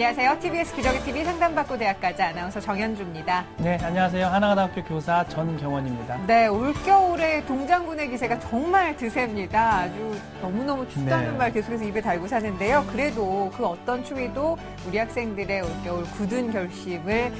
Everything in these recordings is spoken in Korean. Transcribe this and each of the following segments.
안녕하세요. TBS 기적의 TV 상담받고 대학가자 아나운서 정현주입니다. 네, 안녕하세요. 하나고등학교 교사 전경원입니다. 네, 올겨울에 동장군의 기세가 정말 드셉니다. 아주 너무너무 춥다는 말 계속해서 입에 달고 사는데요. 그래도 그 어떤 추위도 우리 학생들의 올겨울 굳은 결심을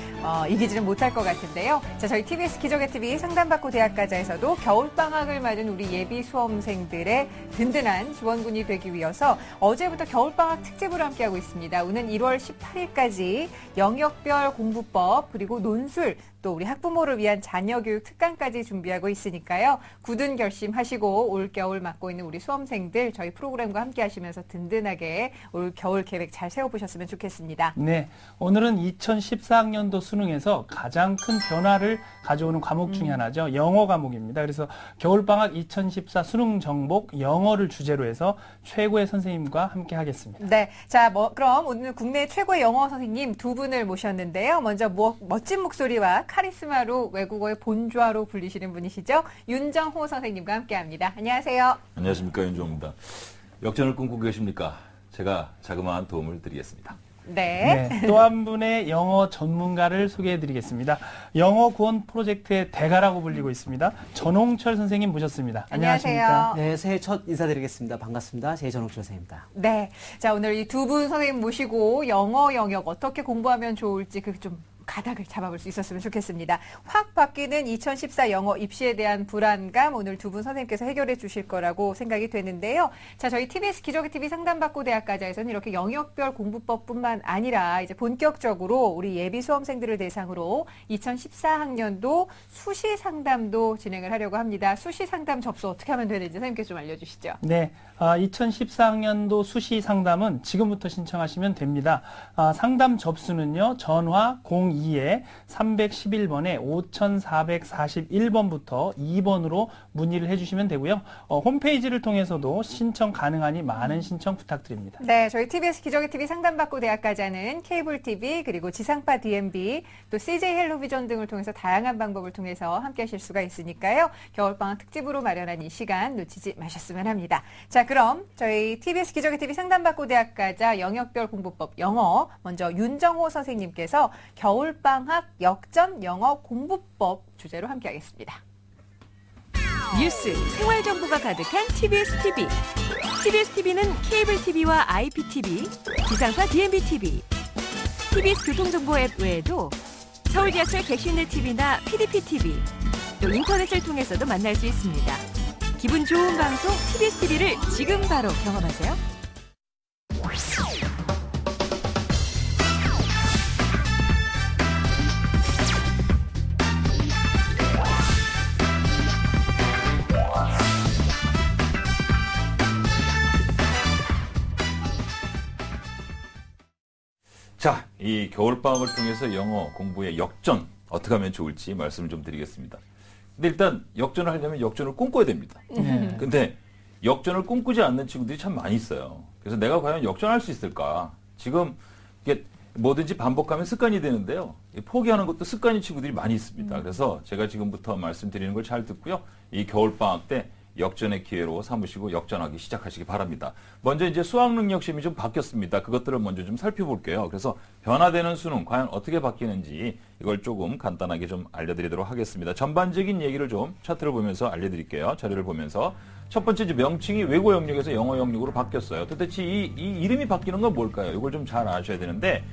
이기지는 못할 것 같은데요. 자, 저희 TBS 기적의 TV 상담받고 대학가자에서도 겨울방학을 맞은 우리 예비 수험생들의 든든한 지원군이 되기 위해서 어제부터 겨울방학 특집으로 함께하고 있습니다. 오는 1월 18일까지 영역별 공부법 그리고 논술 또 우리 학부모를 위한 자녀교육 특강까지 준비하고 있으니까요. 굳은 결심하시고 올겨울 맞고 있는 우리 수험생들 저희 프로그램과 함께 하시면서 든든하게 올 겨울 계획 잘 세워보셨으면 좋겠습니다. 네, 오늘은 2014학년도 수능에서 가장 큰 변화를 가져오는 과목 중에 하나죠. 영어 과목입니다. 그래서 겨울방학 2014 수능 정복 영어를 주제로 해서 최고의 선생님과 함께 하겠습니다. 네, 자, 그럼 오늘 국내 최고의 영어 선생님 두 분을 모셨는데요. 먼저 멋진 목소리와 카리스마로 외국어의 본좌로 불리시는 분이시죠. 윤정호 선생님과 함께합니다. 안녕하세요. 안녕하십니까, 윤정호입니다. 역전을 꿈꾸고 계십니까? 제가 자그마한 도움을 드리겠습니다. 네. 또 한 분의 영어 전문가를 소개해드리겠습니다. 영어 구원 프로젝트의 대가라고 불리고 있습니다. 전홍철 선생님 모셨습니다. 안녕하십니까? 네, 새해 첫 인사드리겠습니다. 반갑습니다. 제 전홍철 선생님입니다. 네. 자, 오늘 이 두 분 선생님 모시고 영어 영역 어떻게 공부하면 좋을지 좀 가닥을 잡아볼 수 있었으면 좋겠습니다. 확 바뀌는 2014 영어 입시에 대한 불안감 오늘 두 분 선생님께서 해결해 주실 거라고 생각이 되는데요. 자, 저희 TBS 기적의 TV 상담받고 대학가자에서는 이렇게 영역별 공부법뿐만 아니라 이제 본격적으로 우리 예비 수험생들을 대상으로 2014학년도 수시 상담도 진행을 하려고 합니다. 수시 상담 접수 어떻게 하면 되는지 선생님께서 좀 알려주시죠. 네, 2014학년도 수시 상담은 지금부터 신청하시면 됩니다. 상담 접수는요, 전화 02에 311번에 5441번부터 2번으로 문의를 해주시면 되고요. 홈페이지를 통해서도 신청 가능하니 많은 신청 부탁드립니다. 네, 저희 TBS 기적의 TV 상담받고 대학가자는 케이블 TV 그리고 지상파 DMB 또 CJ 헬로비전 등을 통해서 다양한 방법을 통해서 함께 하실 수가 있으니까요. 겨울방학 특집으로 마련한 이 시간 놓치지 마셨으면 합니다. 자, 그럼 저희 TBS 기적의 TV 상담받고 대학가자 영역별 공부법 영어 먼저 윤정호 선생님께서 겨울방학 역전 영어 공부법 주제로 함께하겠습니다. 뉴스, 생활 정보가 가득한 TBS TV. TBS TV는 케이블 TV와 IPTV, 지상파 DMB TV, TBS 교통정보 앱 외에도 서울 지하철 객실내 TV나 PDP TV, 또 인터넷을 통해서도 만날 수 있습니다. 기분 좋은 방송 TBS TV를 지금 바로 경험하세요. 자, 이 겨울방학을 통해서 영어 공부의 역전 어떻게 하면 좋을지 말씀을 좀 드리겠습니다. 근데 일단 역전을 하려면 역전을 꿈꿔야 됩니다. 근데 역전을 꿈꾸지 않는 친구들이 참 많이 있어요. 그래서 내가 과연 역전할 수 있을까? 지금 이게 뭐든지 반복하면 습관이 되는데요. 포기하는 것도 습관인 친구들이 많이 있습니다. 그래서 제가 지금부터 말씀드리는 걸 잘 듣고요. 이 겨울방학 때 역전의 기회로 삼으시고 역전하기 시작하시기 바랍니다. 먼저 이제 수학 능력 시험이 좀 바뀌었습니다. 그것들을 먼저 좀 살펴볼게요. 그래서 변화되는 수능 과연 어떻게 바뀌는지 이걸 조금 간단하게 좀 알려드리도록 하겠습니다. 전반적인 얘기를 좀 차트를 보면서 알려드릴게요. 자료를 보면서 첫 번째 이제 명칭이 외고 영역에서 영어 영역으로 바뀌었어요. 도대체 이 이름이 바뀌는 건 뭘까요? 이걸 좀 잘 아셔야 되는데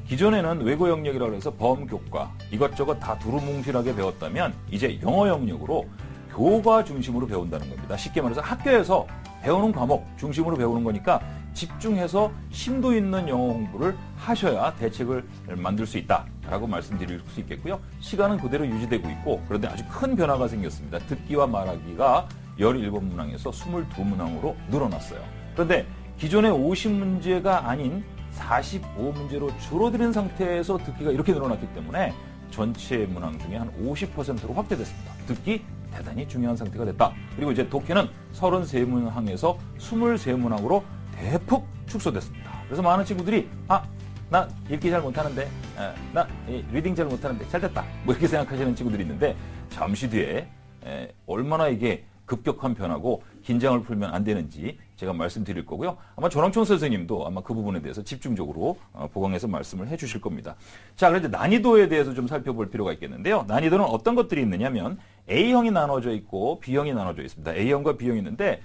기존에는 외고 영역이라고 해서 범교과 이것저것 다 두루뭉실하게 배웠다면 이제 영어 영역으로 교과 중심으로 배운다는 겁니다. 쉽게 말해서 학교에서 배우는 과목 중심으로 배우는 거니까 집중해서 심도 있는 영어 공부를 하셔야 대책을 만들 수 있다라고 말씀드릴 수 있겠고요. 시간은 그대로 유지되고 있고 그런데 아주 큰 변화가 생겼습니다. 듣기와 말하기가 17문항에서 22문항으로 늘어났어요. 그런데 기존의 50문제가 아닌 45문제로 줄어드는 상태에서 듣기가 이렇게 늘어났기 때문에 전체 문항 중에 한 50%로 확대됐습니다. 듣기 대단히 중요한 상태가 됐다. 그리고 이제 독해는 33문항에서 23문항으로 대폭 축소됐습니다. 그래서 많은 친구들이 나 읽기 잘 못하는데 나 리딩 잘 못하는데 잘 됐다. 뭐 이렇게 생각하시는 친구들이 있는데 잠시 뒤에 얼마나 이게 급격한 변화고 긴장을 풀면 안 되는지 제가 말씀드릴 거고요. 아마 조랑천 선생님도 아마 그 부분에 대해서 집중적으로 보강해서 말씀을 해주실 겁니다. 자, 그런데 난이도에 대해서 좀 살펴볼 필요가 있겠는데요. 난이도는 어떤 것들이 있느냐면 A형이 나눠져 있고 B형이 나눠져 있습니다. A형과 B형이 있는데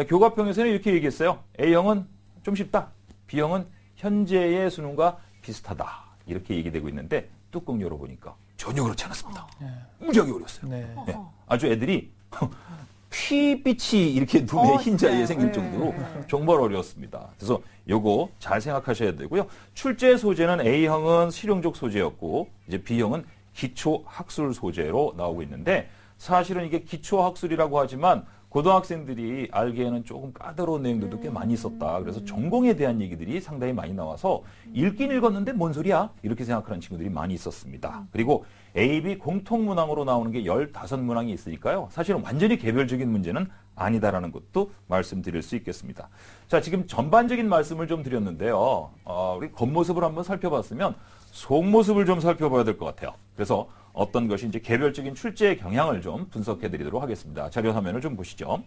교과평에서는 이렇게 얘기했어요. A형은 좀 쉽다. B형은 현재의 수능과 비슷하다. 이렇게 얘기되고 있는데 뚜껑 열어보니까 전혀 그렇지 않았습니다. 무지하게 어려웠어요. 네. 네. 아주 애들이 피빛이 이렇게 눈에 흰자에 생길 정도로 정말 어려웠습니다. 그래서 요거 잘 생각하셔야 되고요. 출제 소재는 A형은 실용적 소재였고 이제 B형은 기초학술 소재로 나오고 있는데 사실은 이게 기초학술이라고 하지만 고등학생들이 알기에는 조금 까다로운 내용들도 꽤 많이 있었다. 그래서 전공에 대한 얘기들이 상당히 많이 나와서 읽긴 읽었는데 뭔 소리야? 이렇게 생각하는 친구들이 많이 있었습니다. 그리고 A, B 공통문항으로 나오는 게 15문항이 있으니까요. 사실은 완전히 개별적인 문제는 아니다라는 것도 말씀드릴 수 있겠습니다. 자, 지금 전반적인 말씀을 좀 드렸는데요. 우리 겉모습을 한번 살펴봤으면 속모습을 좀 살펴봐야 될 것 같아요. 그래서 어떤 것이 이제 개별적인 출제의 경향을 좀 분석해 드리도록 하겠습니다. 자료 화면을 좀 보시죠.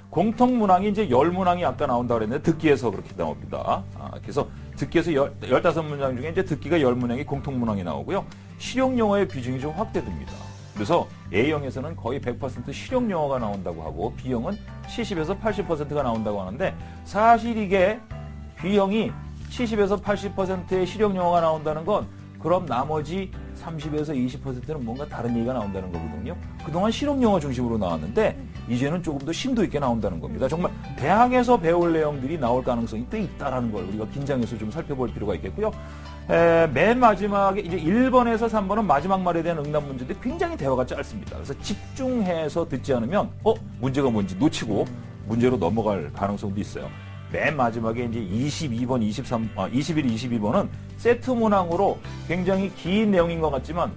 공통문항이 이제 10문항이 아까 나온다고 그랬는데 듣기에서 그렇게 나옵니다. 그래서 듣기에서 15문항 중에 이제 듣기가 10문항이 공통문항이 나오고요. 실용영어의 비중이 좀 확대됩니다. 그래서 A형에서는 거의 100% 실용영어가 나온다고 하고 B형은 70에서 80%가 나온다고 하는데 사실 이게 B형이 70에서 80%의 실용영어가 나온다는 건 그럼 나머지 30에서 20%는 뭔가 다른 얘기가 나온다는 거거든요. 그동안 실용영어 중심으로 나왔는데 이제는 조금 더 심도 있게 나온다는 겁니다. 정말 대학에서 배울 내용들이 나올 가능성이 꽤 있다는 걸 우리가 긴장해서 좀 살펴볼 필요가 있겠고요. 맨 마지막에 이제 1번에서 3번은 마지막 말에 대한 응답 문제인데 굉장히 대화가 짧습니다. 그래서 집중해서 듣지 않으면 문제가 뭔지 놓치고 문제로 넘어갈 가능성도 있어요. 맨 마지막에 이제 22번, 21, 22번은 세트 문항으로 굉장히 긴 내용인 것 같지만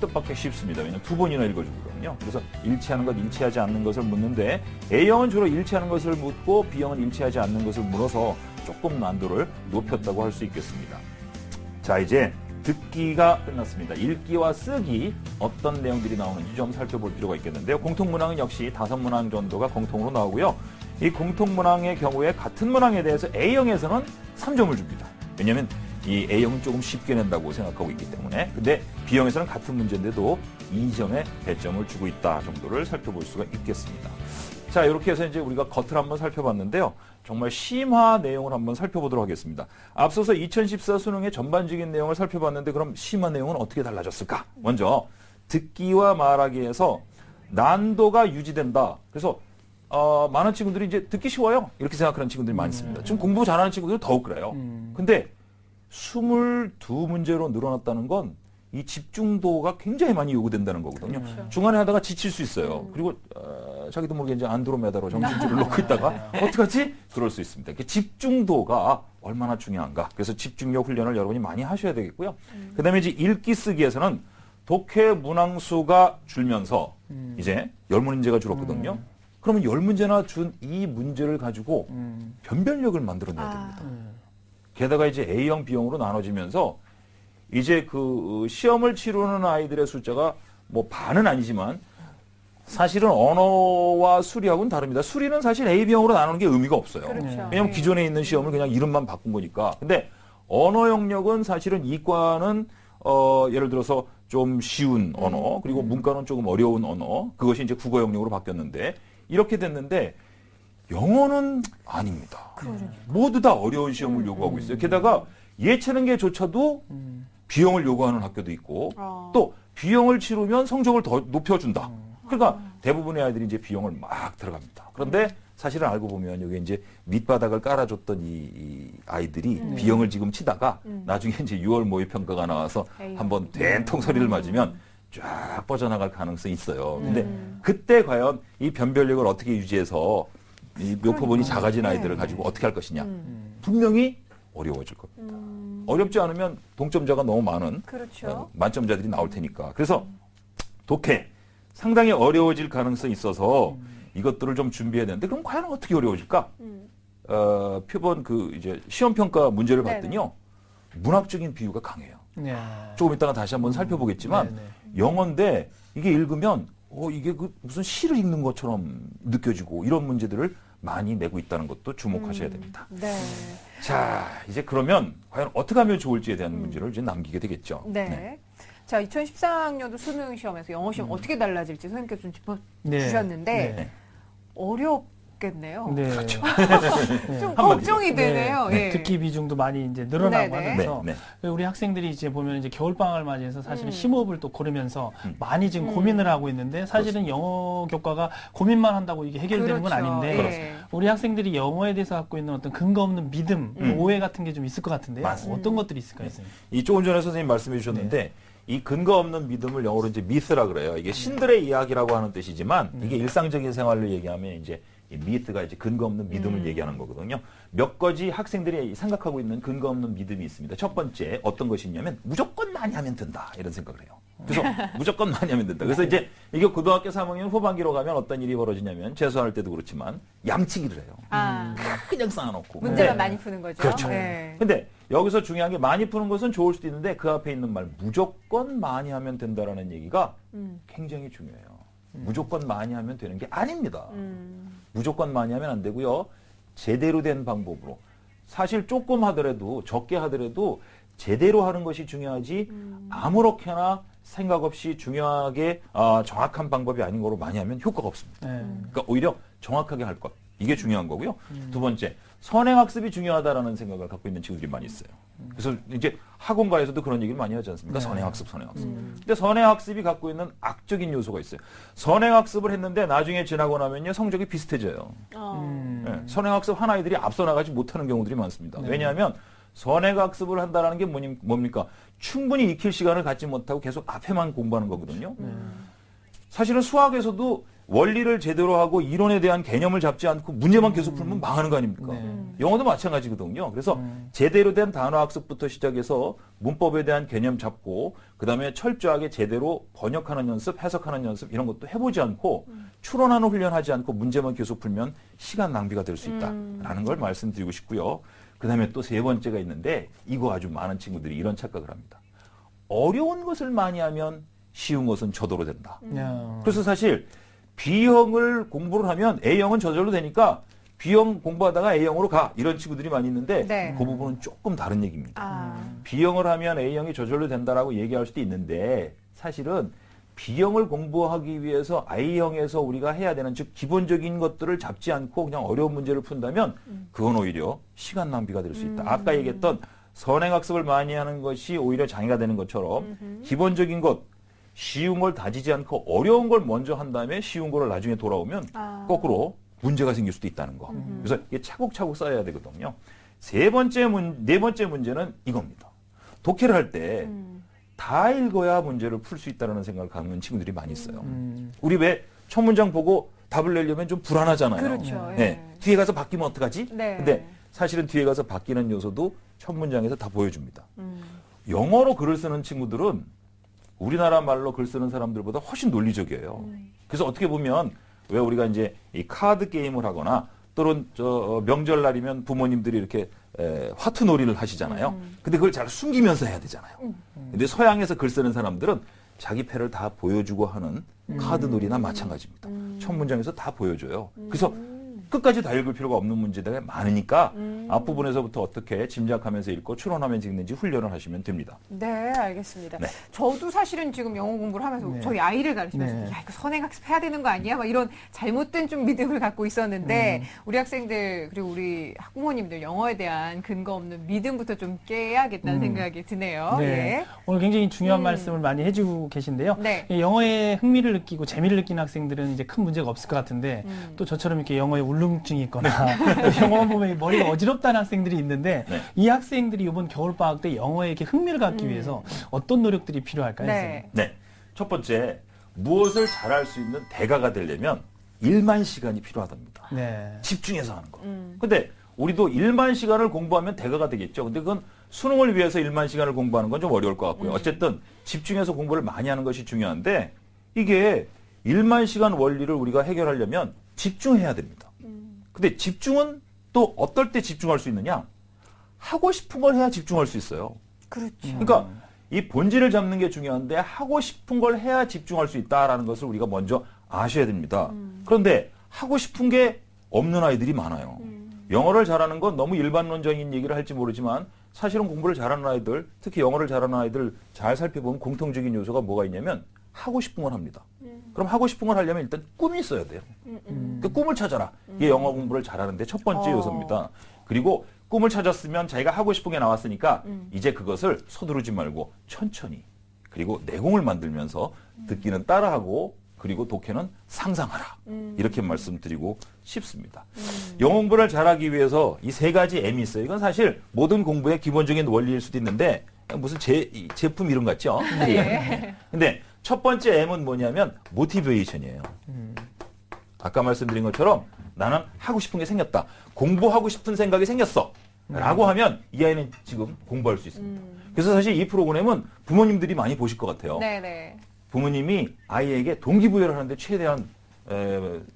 뜻밖의 쉽습니다. 왜냐하면 2번이나 읽어주거든요. 그래서 일치하는 것, 일치하지 않는 것을 묻는데 A형은 주로 일치하는 것을 묻고 B형은 일치하지 않는 것을 물어서 조금 난도를 높였다고 할 수 있겠습니다. 자, 이제 듣기가 끝났습니다. 읽기와 쓰기 어떤 내용들이 나오는지 좀 살펴볼 필요가 있겠는데요. 공통문항은 역시 5문항 정도가 공통으로 나오고요. 이 공통문항의 경우에 같은 문항에 대해서 A형에서는 3점을 줍니다. 왜냐하면 이 A형은 조금 쉽게 낸다고 생각하고 있기 때문에. 근데 B형에서는 같은 문제인데도 2점의 배점을 주고 있다 정도를 살펴볼 수가 있겠습니다. 자, 이렇게 해서 이제 우리가 겉을 한번 살펴봤는데요. 정말 심화 내용을 한번 살펴보도록 하겠습니다. 앞서서 2014 수능의 전반적인 내용을 살펴봤는데 그럼 심화 내용은 어떻게 달라졌을까? 먼저 듣기와 말하기에서 난도가 유지된다. 그래서 많은 친구들이 이제 듣기 쉬워요. 이렇게 생각하는 친구들이 많습니다. 지금 공부 잘하는 친구들은 더욱 그래요. 근데 22문제로 늘어났다는 건 이 집중도가 굉장히 많이 요구된다는 거거든요. 중간에 하다가 지칠 수 있어요. 그리고 자기도 모르게 이제 안드로메다로 정신줄을 놓고 있다가 어떡하지? 그럴 수 있습니다. 집중도가 얼마나 중요한가. 그래서 집중력 훈련을 여러분이 많이 하셔야 되겠고요. 그다음에 이제 읽기 쓰기에서는 독해 문항수가 줄면서 이제 10문제가 줄었거든요. 그러면 10문제나 준 이 문제를 가지고 변별력을 만들어내야 됩니다. 게다가 이제 A형, B형으로 나눠지면서 이제 그 시험을 치르는 아이들의 숫자가 뭐 반은 아니지만 사실은 언어와 수리하고는 다릅니다. 수리는 사실 A, B형으로 나누는 게 의미가 없어요. 그렇죠. 왜냐하면 기존에 있는 시험을 그냥 이름만 바꾼 거니까. 근데 언어 영역은 사실은 이과는 예를 들어서 좀 쉬운 언어, 그리고 문과는 조금 어려운 언어, 그것이 이제 국어 영역으로 바뀌었는데 이렇게 됐는데 영어는 아닙니다. 모두 다 어려운 시험을 요구하고 있어요. 게다가 예체능계조차도 B형을 요구하는 학교도 있고 또 B형을 치르면 성적을 더 높여준다. 그러니까 대부분의 아이들이 이제 B형을 막 들어갑니다. 그런데 사실은 알고 보면 여기 이제 밑바닥을 깔아줬던 이 아이들이 B형을 지금 치다가 나중에 이제 6월 모의평가가 나와서 한번 된통 소리를 맞으면 쫙 뻗어나갈 가능성이 있어요. 근데 그때 과연 이 변별력을 어떻게 유지해서 이 묘포본이 작아진 아이들을 가지고 어떻게 할 것이냐. 분명히 어려워질 겁니다. 어렵지 않으면 동점자가 너무 많은 그렇죠. 만점자들이 나올 테니까. 그래서 독해 상당히 어려워질 가능성이 있어서 이것들을 좀 준비해야 되는데 그럼 과연 어떻게 어려워질까? 표본 그 이제 시험 평가 문제를 봤더니요. 문학적인 비유가 강해요. 네. 조금 이따가 다시 한번 살펴보겠지만 영어인데 이게 읽으면 이게 무슨 시를 읽는 것처럼 느껴지고 이런 문제들을 많이 내고 있다는 것도 주목하셔야 됩니다. 네. 자, 이제 그러면 과연 어떻게 하면 좋을지에 대한 문제를 이제 남기게 되겠죠. 네. 자, 2014학년도 수능 시험에서 영어 시험 어떻게 달라질지 선생님께서 좀 짚어주셨는데 네. 어렵겠네요. 네. 그렇죠. 좀 한마디로. 걱정이 되네요. 네. 예. 듣기 비중도 많이 이제 늘어나고 네네. 하면서 네, 우리 학생들이 이제 보면 이제 겨울방학을 맞이해서 사실은 음. 심호흡을 또 고르면서 많이 지금 고민을 하고 있는데 사실은 영어 교과가 고민만 한다고 이게 해결되는 건 그렇죠. 아닌데 예. 우리 학생들이 영어에 대해서 갖고 있는 어떤 근거 없는 믿음, 오해 같은 게 좀 있을 것 같은데요. 맞습니다. 어떤 것들이 있을까요? 선생님? 이 조금 전에 선생님 말씀해 주셨는데 이 근거 없는 믿음을 영어로 이제 미스라 그래요. 이게 신들의 이야기라고 하는 뜻이지만 이게 일상적인 생활을 얘기하면 이제 이 미스가 이제 근거 없는 믿음을 얘기하는 거거든요. 몇 가지 학생들이 생각하고 있는 근거 없는 믿음이 있습니다. 첫 번째 어떤 것이 있냐면 무조건 많이 하면 된다 이런 생각을 해요. 그래서 무조건 많이 하면 된다. 그래서 이제 이게 고등학교 3학년 후반기로 가면 어떤 일이 벌어지냐면 재수할 때도 그렇지만 양치기를 해요. 아, 그냥 쌓아놓고. 문제만 근데 많이 푸는 거죠. 그렇죠. 네. 근데 여기서 중요한 게 많이 푸는 것은 좋을 수도 있는데 그 앞에 있는 말 무조건 많이 하면 된다라는 얘기가 굉장히 중요해요. 무조건 많이 하면 되는 게 아닙니다. 무조건 많이 하면 안 되고요. 제대로 된 방법으로. 사실 조금 하더라도 적게 하더라도 제대로 하는 것이 중요하지 아무렇게나 생각 없이 중요하게 정확한 방법이 아닌 거로 많이 하면 효과가 없습니다. 네. 그러니까 오히려 정확하게 할 것. 이게 중요한 거고요. 두 번째, 선행학습이 중요하다라는 생각을 갖고 있는 친구들이 많이 있어요. 그래서 이제 학원가에서도 그런 얘기를 많이 하지 않습니까? 네. 선행학습. 근데 선행학습이 갖고 있는 악적인 요소가 있어요. 선행학습을 했는데 나중에 지나고 나면요, 성적이 비슷해져요. 네, 선행학습 한 아이들이 앞서 나가지 못하는 경우들이 많습니다. 네. 왜냐하면 선행학습을 한다는 게 뭡니까? 충분히 익힐 시간을 갖지 못하고 계속 앞에만 공부하는 거거든요. 사실은 수학에서도 원리를 제대로 하고 이론에 대한 개념을 잡지 않고 문제만 계속 풀면 망하는 거 아닙니까? 네. 영어도 마찬가지거든요. 그래서 제대로 된 단어 학습부터 시작해서 문법에 대한 개념 잡고 그다음에 철저하게 제대로 번역하는 연습, 해석하는 연습 이런 것도 해보지 않고 추론하는 훈련하지 않고 문제만 계속 풀면 시간 낭비가 될 수 있다라는 걸 말씀드리고 싶고요. 그다음에 또 세 번째가 있는데 이거 아주 많은 친구들이 이런 착각을 합니다. 어려운 것을 많이 하면 쉬운 것은 저도로 된다. 그래서 사실 B형을 공부를 하면 A형은 저절로 되니까 B형 공부하다가 A형으로 가 이런 친구들이 많이 있는데 네. 그 부분은 조금 다른 얘기입니다. 아, B형을 하면 A형이 저절로 된다라고 얘기할 수도 있는데 사실은 B형을 공부하기 위해서 A형에서 우리가 해야 되는 즉 기본적인 것들을 잡지 않고 그냥 어려운 문제를 푼다면 그건 오히려 시간 낭비가 될 수 있다. 아까 얘기했던 선행학습을 많이 하는 것이 오히려 장애가 되는 것처럼 기본적인 것 쉬운 걸 다지지 않고 어려운 걸 먼저 한 다음에 쉬운 거를 나중에 돌아오면 거꾸로 문제가 생길 수도 있다는 거. 그래서 이게 차곡차곡 쌓여야 되거든요. 네 번째 문제는 이겁니다. 독해를 할 때 다 읽어야 문제를 풀 수 있다는 생각을 갖는 친구들이 많이 있어요. 우리 왜 첫 문장 보고 답을 내려면 좀 불안하잖아요. 그렇죠. 네. 예. 뒤에 가서 바뀌면 어떡하지? 네. 근데 사실은 뒤에 가서 바뀌는 요소도 첫 문장에서 다 보여줍니다. 영어로 글을 쓰는 친구들은 우리나라 말로 글 쓰는 사람들보다 훨씬 논리적이에요. 그래서 어떻게 보면 왜 우리가 이제 이 카드 게임을 하거나 또는 명절날이면 부모님들이 이렇게 화투놀이를 하시잖아요. 근데 그걸 잘 숨기면서 해야 되잖아요. 근데 서양에서 글 쓰는 사람들은 자기 패를 다 보여주고 하는 카드놀이나 마찬가지입니다. 첫 문장에서 다 보여줘요. 그래서 끝까지 다 읽을 필요가 없는 문제들이 많으니까 앞부분에서부터 어떻게 짐작하면서 읽고 추론하면서 읽는지 훈련을 하시면 됩니다. 네, 알겠습니다. 네. 저도 사실은 지금 영어 공부를 하면서 네. 저희 아이를 가르치면서 네. 야, 이거 선행학습 해야 되는 거 아니야? 막 이런 잘못된 좀 믿음을 갖고 있었는데 우리 학생들 그리고 우리 학부모님들 영어에 대한 근거 없는 믿음부터 좀 깨야겠다는 생각이 드네요. 네. 예. 오늘 굉장히 중요한 말씀을 많이 해주고 계신데요. 네. 영어에 흥미를 느끼고 재미를 느끼는 학생들은 이제 큰 문제가 없을 것 같은데 또 저처럼 이렇게 영어에 울렁증이 있거나 영어만 보면 머리가 어지럽다는 학생들이 있는데 네. 이 학생들이 이번 겨울방학 때 영어에 이렇게 흥미를 갖기 위해서 어떤 노력들이 필요할까요? 네. 네. 첫 번째, 무엇을 잘할 수 있는 대가가 되려면 1만 시간이 필요하답니다. 네. 집중해서 하는 거. 근데 우리도 1만 시간을 공부하면 대가가 되겠죠. 근데 그건 수능을 위해서 1만 시간을 공부하는 건 좀 어려울 것 같고요. 어쨌든 집중해서 공부를 많이 하는 것이 중요한데 이게 1만 시간 원리를 우리가 해결하려면 집중해야 됩니다. 근데 집중은 또 어떨 때 집중할 수 있느냐? 하고 싶은 걸 해야 집중할 수 있어요. 그렇죠. 그러니까 이 본질을 잡는 게 중요한데 하고 싶은 걸 해야 집중할 수 있다라는 것을 우리가 먼저 아셔야 됩니다. 그런데 하고 싶은 게 없는 아이들이 많아요. 영어를 잘하는 건 너무 일반론적인 얘기를 할지 모르지만 사실은 공부를 잘하는 아이들, 특히 영어를 잘하는 아이들 잘 살펴보면 공통적인 요소가 뭐가 있냐면 하고 싶은 걸 합니다. 그럼 하고 싶은 걸 하려면 일단 꿈이 있어야 돼요. 그 꿈을 찾아라. 이게 영어 공부를 잘하는데 첫 번째 요소입니다. 그리고 꿈을 찾았으면 자기가 하고 싶은 게 나왔으니까 이제 그것을 서두르지 말고 천천히 그리고 내공을 만들면서 듣기는 따라하고 그리고 독해는 상상하라. 이렇게 말씀드리고 싶습니다. 영어 공부를 잘하기 위해서 이 세 가지 M이 있어요. 이건 사실 모든 공부의 기본적인 원리일 수도 있는데 무슨 제품 이름 같죠? 네. 근데 첫 번째 M은 뭐냐면 모티베이션이에요. 아까 말씀드린 것처럼 나는 하고 싶은 게 생겼다. 공부하고 싶은 생각이 생겼어. 라고 하면 이 아이는 지금 공부할 수 있습니다. 그래서 사실 이 프로그램은 부모님들이 많이 보실 것 같아요. 네네. 부모님이 아이에게 동기부여를 하는데 최대한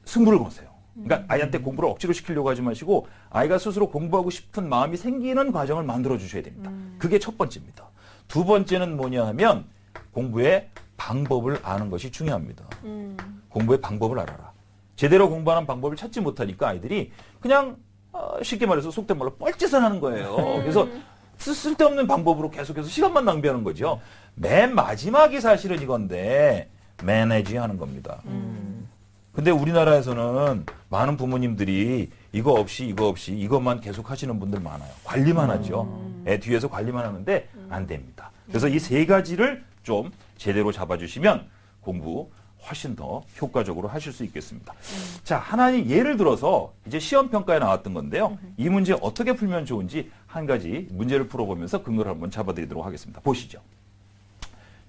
승부를 거세요. 그러니까 아이한테 공부를 억지로 시키려고 하지 마시고 아이가 스스로 공부하고 싶은 마음이 생기는 과정을 만들어 주셔야 됩니다. 그게 첫 번째입니다. 두 번째는 뭐냐 하면 공부의 방법을 아는 것이 중요합니다. 공부의 방법을 알아라. 제대로 공부하는 방법을 찾지 못하니까 아이들이 그냥 쉽게 말해서 속된 말로 뻘짓을 하는 거예요. 그래서 쓸데없는 방법으로 계속해서 시간만 낭비하는 거죠. 맨 마지막이 사실은 이건데 매니지 하는 겁니다. 근데 우리나라에서는 많은 부모님들이 이거 없이 이것만 계속 하시는 분들 많아요. 관리만 하죠. 애 뒤에서 관리만 하는데 안 됩니다. 그래서 이 세 가지를 좀 제대로 잡아주시면 공부 훨씬 더 효과적으로 하실 수 있겠습니다. 자, 하나의 예를 들어서 이제 시험 평가에 나왔던 건데요. 이 문제 어떻게 풀면 좋은지 한 가지 문제를 풀어보면서 근거를 한번 잡아드리도록 하겠습니다. 보시죠.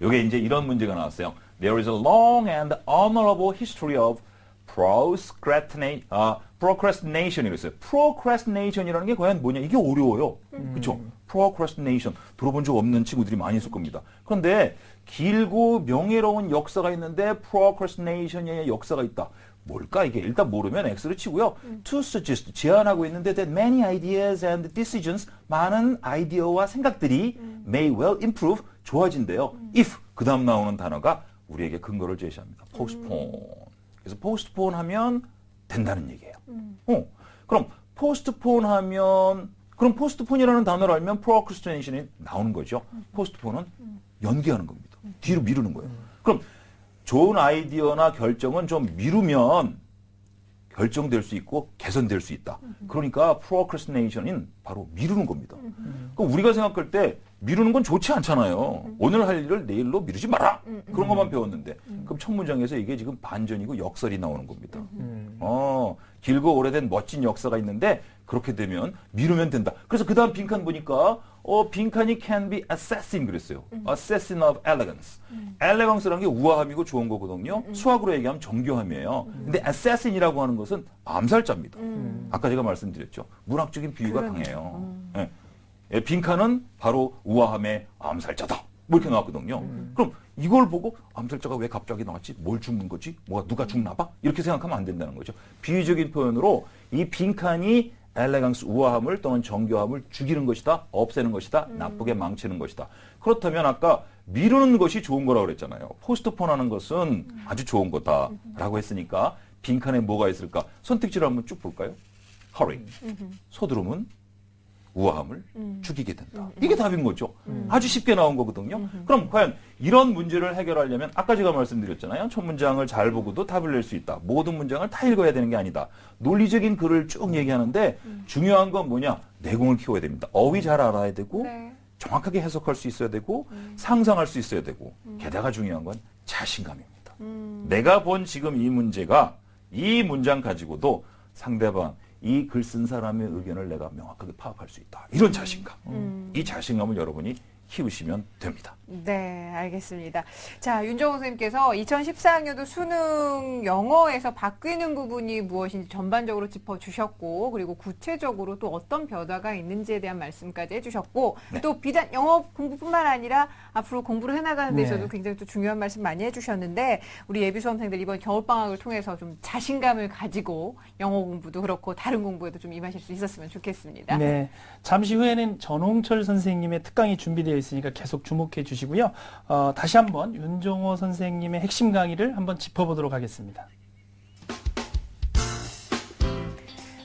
요게 이제 이런 문제가 나왔어요. There is a long and honorable history of procrastination 이랬어요. procrastination이라는 게 과연 뭐냐? 이게 어려워요. 그렇죠? procrastination 들어본 적 없는 친구들이 많이 있을 겁니다. 그런데 길고 명예로운 역사가 있는데 procrastination의 역사가 있다. 뭘까 이게? 일단 모르면 X를 치고요. To suggest 제안하고 있는데 that many ideas and decisions 많은 아이디어와 생각들이 may well improve 좋아진대요. if 그 다음 나오는 단어가 우리에게 근거를 제시합니다. postpone. 그래서 postpone 하면 된다는 얘기예요. 그럼 postpone 하면 그럼 postpone이라는 단어를 알면 procrastination이 나오는 거죠. postpone은 연기하는 겁니다. 뒤로 미루는 거예요. 그럼 좋은 아이디어나 결정은 좀 미루면 결정될 수 있고 개선될 수 있다. 그러니까 procrastination은 바로 미루는 겁니다. 그럼 우리가 생각할 때 미루는 건 좋지 않잖아요. 오늘 할 일을 내일로 미루지 마라. 그런 것만 배웠는데 그럼 첫 문장에서 이게 지금 반전이고 역설이 나오는 겁니다. 길고 오래된 멋진 역사가 있는데 그렇게 되면 미루면 된다. 그래서 그 다음 빈칸 보니까 빈칸이 can be assassin 그랬어요. assassin of elegance. elegance라는 게 우아함이고 좋은 거거든요. 수학으로 얘기하면 정교함이에요. 근데 assassin이라고 하는 것은 암살자입니다. 아까 제가 말씀드렸죠. 문학적인 비유가 강해요. 네. 빈칸은 바로 우아함의 암살자다. 뭐 이렇게 나왔거든요. 그럼 이걸 보고 암살자가 왜 갑자기 나왔지? 뭘 죽는 거지? 뭐가 누가 죽나 봐? 이렇게 생각하면 안 된다는 거죠. 비유적인 표현으로 이 빈칸이 엘레강스 우아함을 또는 정교함을 죽이는 것이다. 없애는 것이다. 나쁘게 망치는 것이다. 그렇다면 아까 미루는 것이 좋은 거라고 그랬잖아요. 포스트폰 하는 것은 아주 좋은 거다라고 했으니까 빈칸에 뭐가 있을까? 선택지를 한번 쭉 볼까요? hurry. 서두름은 우아함을 죽이게 된다. 이게 답인 거죠. 아주 쉽게 나온 거거든요. 그럼 과연 이런 문제를 해결하려면 아까 제가 말씀드렸잖아요. 첫 문장을 잘 보고도 답을 낼 수 있다. 모든 문장을 다 읽어야 되는 게 아니다. 논리적인 글을 쭉 얘기하는데 중요한 건 뭐냐? 내공을 키워야 됩니다. 어휘 잘 알아야 되고 네. 정확하게 해석할 수 있어야 되고 상상할 수 있어야 되고 게다가 중요한 건 자신감입니다. 내가 본 지금 이 문제가 이 문장 가지고도 상대방 이 글 쓴 사람의 의견을 내가 명확하게 파악할 수 있다. 이런 자신감. 이 자신감을 여러분이 키우시면 됩니다. 네, 알겠습니다. 자, 윤정호 선생님께서 2014학년도 수능 영어에서 바뀌는 부분이 무엇인지 전반적으로 짚어주셨고, 그리고 구체적으로 또 어떤 변화가 있는지에 대한 말씀까지 해주셨고, 네. 또 비단 영어 공부뿐만 아니라 앞으로 공부를 해나가는 데서도 네. 굉장히 또 중요한 말씀 많이 해주셨는데, 우리 예비 수험생들 이번 겨울방학을 통해서 좀 자신감을 가지고 영어 공부도 그렇고 다른 공부에도 좀 임하실 수 있었으면 좋겠습니다. 네. 잠시 후에는 전홍철 선생님의 특강이 준비되어 있으니까 계속 주목해 주시기 주시고요. 다시 한번 윤종호 선생님의 핵심 강의를 한번 짚어보도록 하겠습니다.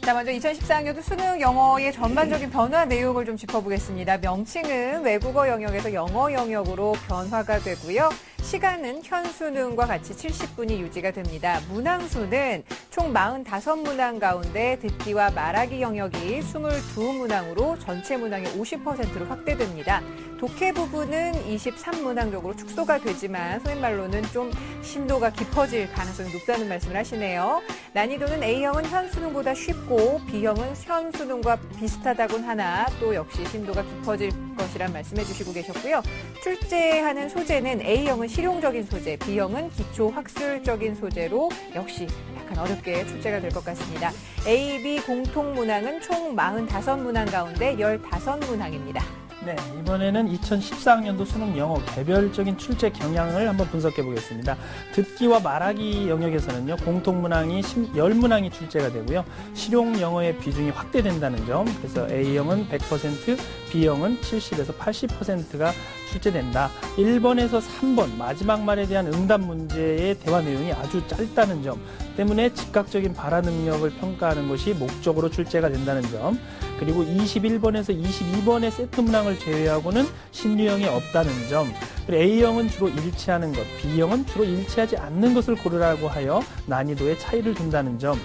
자, 먼저 2014학년도 수능 영어의 전반적인 변화 내용을 좀 짚어보겠습니다. 명칭은 외국어 영역에서 영어 영역으로 변화가 되고요. 시간은 현 수능과 같이 70분이 유지가 됩니다. 문항수는 총 45문항 가운데 듣기와 말하기 영역이 22문항으로 전체 문항의 50%로 확대됩니다. 독해 부분은 23문항적으로 축소가 되지만 소인말로는 좀 심도가 깊어질 가능성이 높다는 말씀을 하시네요. 난이도는 A형은 현 수능보다 쉽고 B형은 현 수능과 비슷하다곤 하나 또 역시 심도가 깊어질 것이란 말씀해 주시고 계셨고요. 출제하는 소재는 A형은 실용적인 소재, B형은 기초 학술적인 소재로 역시 약간 어렵게 출제가 될 것 같습니다. A, B 공통 문항은 총 45문항 가운데 15문항입니다. 네, 이번에는 2014학년도 수능 영어 개별적인 출제 경향을 한번 분석해 보겠습니다. 듣기와 말하기 영역에서는요, 공통문항이 10문항이 출제가 되고요. 실용 영어의 비중이 확대된다는 점, 그래서 A형은 100%, B형은 70에서 80%가 출제된다. 1번에서 3번 마지막 말에 대한 응답 문제의 대화 내용이 아주 짧다는 점 때문에 즉각적인 발화 능력을 평가하는 것이 목적으로 출제가 된다는 점, 그리고 21번에서 22번의 세트 문항을 제외하고는 신유형이 없다는 점, 그리고 A형은 주로 일치하는 것, B형은 주로 일치하지 않는 것을 고르라고 하여 난이도에 차이를 둔다는 점.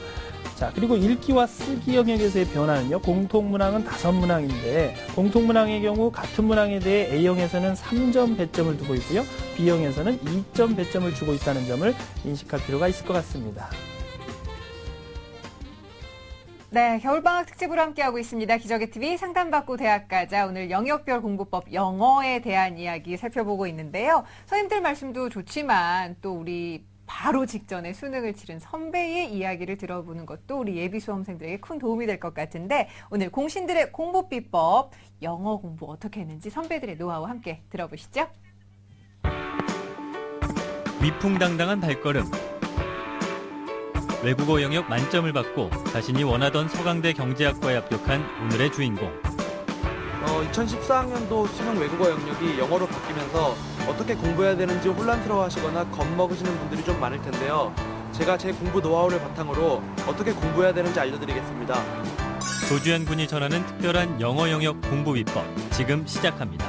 자, 그리고 읽기와 쓰기 영역에서의 변화는요, 공통문항은 5문항인데 공통문항의 경우 같은 문항에 대해 A형에서는 3점 배점을 두고 있고요, B형에서는 2점 배점을 주고 있다는 점을 인식할 필요가 있을 것 같습니다. 네, 겨울방학 특집으로 함께하고 있습니다. 기적의 TV 상담받고 대학 가자. 오늘 영역별 공부법 영어에 대한 이야기 살펴보고 있는데요. 선생님들 말씀도 좋지만 또 우리 바로 직전에 수능을 치른 선배의 이야기를 들어보는 것도 우리 예비 수험생들에게 큰 도움이 될 것 같은데 오늘 공신들의 공부 비법, 영어 공부 어떻게 했는지 선배들의 노하우 함께 들어보시죠. 위풍당당한 발걸음. 외국어 영역 만점을 받고 자신이 원하던 서강대 경제학과에 합격한 오늘의 주인공. 2014학년도 수능 외국어 영역이 영어로 바뀌면서 어떻게 공부해야 되는지 혼란스러워하시거나 겁먹으시는 분들이 좀 많을 텐데요. 제가 제 공부 노하우를 바탕으로 어떻게 공부해야 되는지 알려드리겠습니다. 조주현 군이 전하는 특별한 영어 영역 공부 비법, 지금 시작합니다.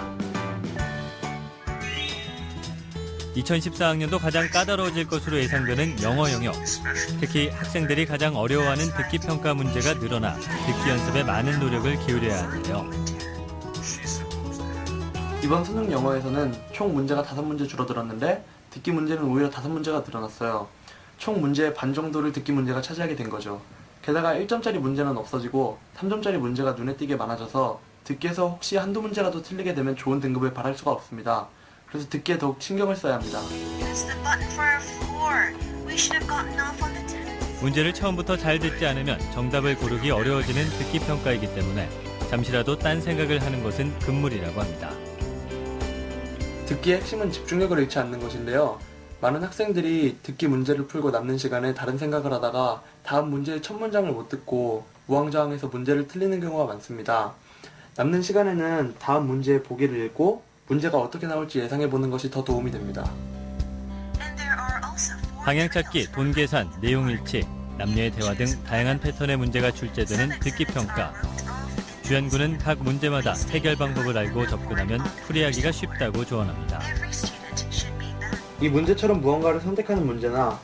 2014학년도 가장 까다로워질 것으로 예상되는 영어 영역. 특히 학생들이 가장 어려워하는 듣기 평가 문제가 늘어나 듣기 연습에 많은 노력을 기울여야 하는데요. 이번 수능 영어에서는 총 문제가 5문제 줄어들었는데 듣기 문제는 오히려 5문제가 늘어났어요. 총 문제의 반 정도를 듣기 문제가 차지하게 된 거죠. 게다가 1점짜리 문제는 없어지고 3점짜리 문제가 눈에 띄게 많아져서 듣기에서 혹시 한두 문제라도 틀리게 되면 좋은 등급을 바랄 수가 없습니다. 그래서 듣기에 더욱 신경을 써야 합니다. 문제를 처음부터 잘 듣지 않으면 정답을 고르기 어려워지는 듣기 평가이기 때문에 잠시라도 딴 생각을 하는 것은 금물이라고 합니다. 듣기의 핵심은 집중력을 잃지 않는 것인데요. 많은 학생들이 듣기 문제를 풀고 남는 시간에 다른 생각을 하다가 다음 문제의 첫 문장을 못 듣고 우왕좌왕해서 문제를 틀리는 경우가 많습니다. 남는 시간에는 다음 문제의 보기를 읽고 문제가 어떻게 나올지 예상해보는 것이 더 도움이 됩니다. 방향 찾기, 돈 계산, 내용 일치, 남녀의 대화 등 다양한 패턴의 문제가 출제되는 듣기 평가. 주연 군은 각 문제마다 해결 방법을 알고 접근하면 풀이하기가 쉽다고 조언합니다. 이 문제처럼 무언가를 선택하는 문제나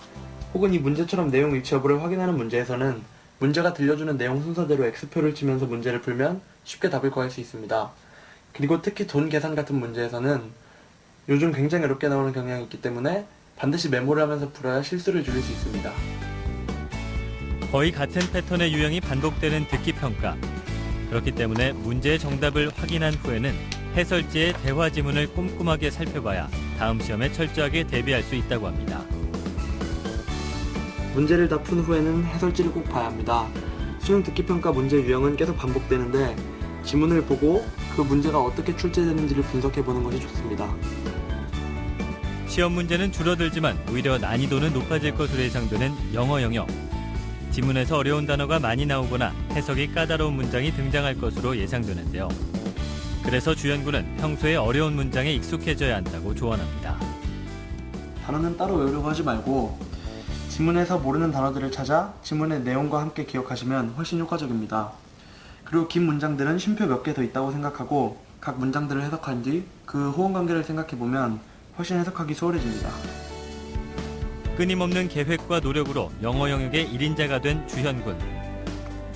혹은 이 문제처럼 내용 일치 여부를 확인하는 문제에서는 문제가 들려주는 내용 순서대로 X표를 치면서 문제를 풀면 쉽게 답을 구할 수 있습니다. 그리고 특히 돈 계산 같은 문제에서는 요즘 굉장히 어렵게 나오는 경향이 있기 때문에 반드시 메모를 하면서 풀어야 실수를 줄일 수 있습니다. 거의 같은 패턴의 유형이 반복되는 듣기 평가. 그렇기 때문에 문제의 정답을 확인한 후에는 해설지의 대화 지문을 꼼꼼하게 살펴봐야 다음 시험에 철저하게 대비할 수 있다고 합니다. 문제를 다 푼 후에는 해설지를 꼭 봐야 합니다. 수능 듣기 평가 문제 유형은 계속 반복되는데 지문을 보고 그 문제가 어떻게 출제되는지를 분석해보는 것이 좋습니다. 시험 문제는 줄어들지만 오히려 난이도는 높아질 것으로 예상되는 영어 영역. 지문에서 어려운 단어가 많이 나오거나 해석이 까다로운 문장이 등장할 것으로 예상되는데요. 그래서 주연군은 평소에 어려운 문장에 익숙해져야 한다고 조언합니다. 단어는 따로 외우려고 하지 말고 지문에서 모르는 단어들을 찾아 지문의 내용과 함께 기억하시면 훨씬 효과적입니다. 그리고 긴 문장들은 쉼표 몇 개 더 있다고 생각하고 각 문장들을 해석한 뒤 그 호응관계를 생각해보면 훨씬 해석하기 수월해집니다. 끊임없는 계획과 노력으로 영어 영역의 1인자가 된 주현군.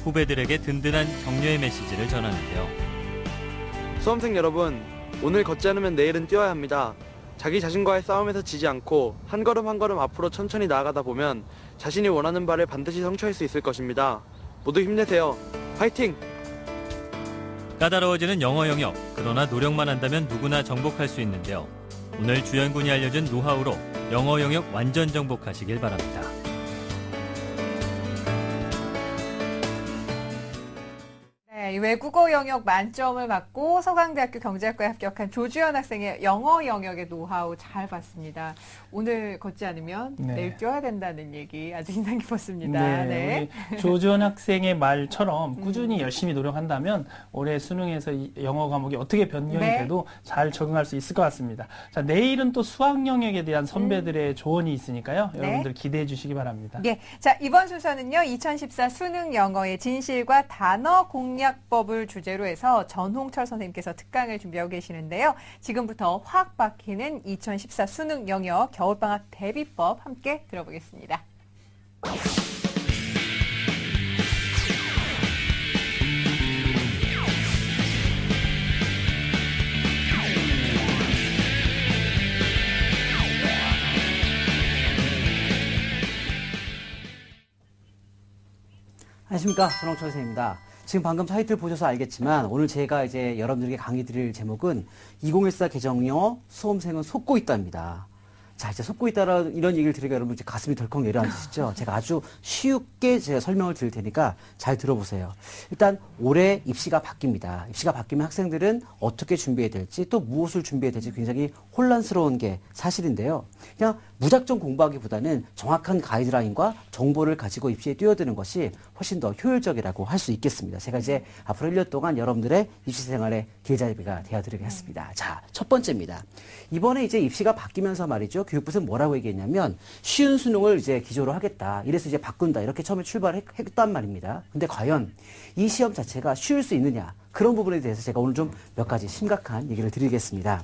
후배들에게 든든한 격려의 메시지를 전하는데요. 수험생 여러분, 오늘 걷지 않으면 내일은 뛰어야 합니다. 자기 자신과의 싸움에서 지지 않고 한 걸음 한 걸음 앞으로 천천히 나아가다 보면 자신이 원하는 바를 반드시 성취할 수 있을 것입니다. 모두 힘내세요. 화이팅! 까다로워지는 영어 영역, 그러나 노력만 한다면 누구나 정복할 수 있는데요. 오늘 주현군이 알려준 노하우로 영어 영역 완전 정복하시길 바랍니다. 이 외국어 영역 만점을 받고 서강대학교 경제학과에 합격한 조주현 학생의 영어 영역의 노하우 잘 봤습니다. 오늘 걷지 않으면 네. 내일 뛰어야 된다는 얘기 아주 인상 깊었습니다. 네, 우리 조주현 학생의 말처럼 꾸준히 열심히 노력한다면 올해 수능에서 이 영어 과목이 어떻게 변경이 네. 돼도 잘 적응할 수 있을 것 같습니다. 자, 내일은 또 수학 영역에 대한 선배들의 조언이 있으니까요. 네. 여러분들 기대해 주시기 바랍니다. 예, 자 이번 순서는요 2014 수능 영어의 진실과 단어 공략법을 주제로 해서 전홍철 선생님께서 특강을 준비하고 계시는데요. 지금부터 확 박히는 2014 수능 영역 겨울방학 대비법 함께 들어보겠습니다. 안녕하십니까. 전홍철 선생님입니다. 지금 방금 타이틀 보셔서 알겠지만 오늘 제가 이제 여러분들에게 강의 드릴 제목은 2014 개정영어 수험생은 속고 있다입니다. 자, 이제 속고 있다라는 이런 얘기를 들으니까 여러분 이제 가슴이 덜컥 내려앉으시죠? 제가 아주 쉽게 제가 설명을 드릴 테니까 잘 들어보세요. 일단 올해 입시가 바뀝니다. 입시가 바뀌면 학생들은 어떻게 준비해야 될지 또 무엇을 준비해야 될지 굉장히 혼란스러운 게 사실인데요. 그냥 무작정 공부하기보다는 정확한 가이드라인과 정보를 가지고 입시에 뛰어드는 것이 훨씬 더 효율적이라고 할 수 있겠습니다. 제가 이제 앞으로 1년 동안 여러분들의 입시 생활의 길잡이가 되어드리겠습니다. 자, 첫 번째입니다. 이번에 이제 입시가 바뀌면서 말이죠. 교육부는 뭐라고 얘기했냐면 쉬운 수능을 이제 기조로 하겠다. 이래서 이제 바꾼다. 이렇게 처음에 출발했단 말입니다. 근데 과연 이 시험 자체가 쉬울 수 있느냐? 그런 부분에 대해서 제가 오늘 좀 몇 가지 심각한 얘기를 드리겠습니다.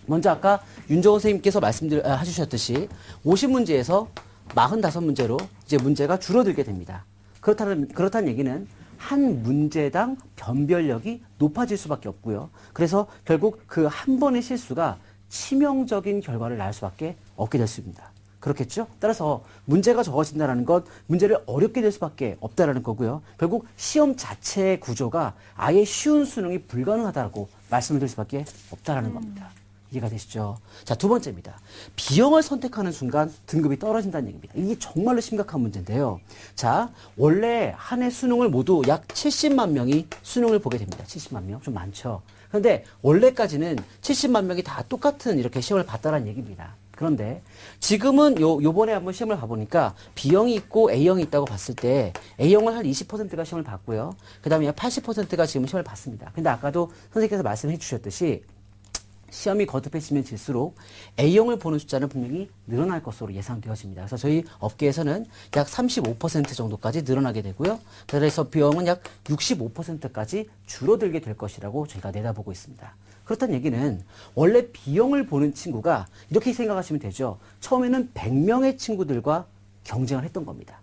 먼저 아까 윤정원 선생님께서 해주셨듯이 50문제에서 45문제로 이제 문제가 줄어들게 됩니다. 그렇다는 얘기는 한 문제당 변별력이 높아질 수밖에 없고요. 그래서 결국 그 한 번의 실수가 치명적인 결과를 낳을 수밖에 없게 됐습니다. 그렇겠죠? 따라서 문제가 적어진다는 건 문제를 어렵게 될 수밖에 없다는 거고요. 결국 시험 자체의 구조가 아예 쉬운 수능이 불가능하다고 말씀을 드릴 수밖에 없다는 겁니다. 이해가 되시죠? 자, 두 번째입니다. B형을 선택하는 순간 등급이 떨어진다는 얘기입니다. 이게 정말로 심각한 문제인데요. 자, 원래 한 해 수능을 모두 약 70만 명이 수능을 보게 됩니다. 70만 명? 좀 많죠? 그런데 원래까지는 70만 명이 다 똑같은 이렇게 시험을 봤다는 얘기입니다. 그런데 지금은 요번에 한번 시험을 봐보니까 B형이 있고 A형이 있다고 봤을 때 A형을 한 20%가 시험을 봤고요. 그 다음에 80%가 지금 시험을 봤습니다. 근데 아까도 선생님께서 말씀해 주셨듯이 시험이 거듭해지면 질수록 A형을 보는 숫자는 분명히 늘어날 것으로 예상되어집니다. 그래서 저희 업계에서는 약 35% 정도까지 늘어나게 되고요. 그래서 B형은 약 65%까지 줄어들게 될 것이라고 저희가 내다보고 있습니다. 그렇다는 얘기는 원래 B형을 보는 친구가 이렇게 생각하시면 되죠. 처음에는 100명의 친구들과 경쟁을 했던 겁니다.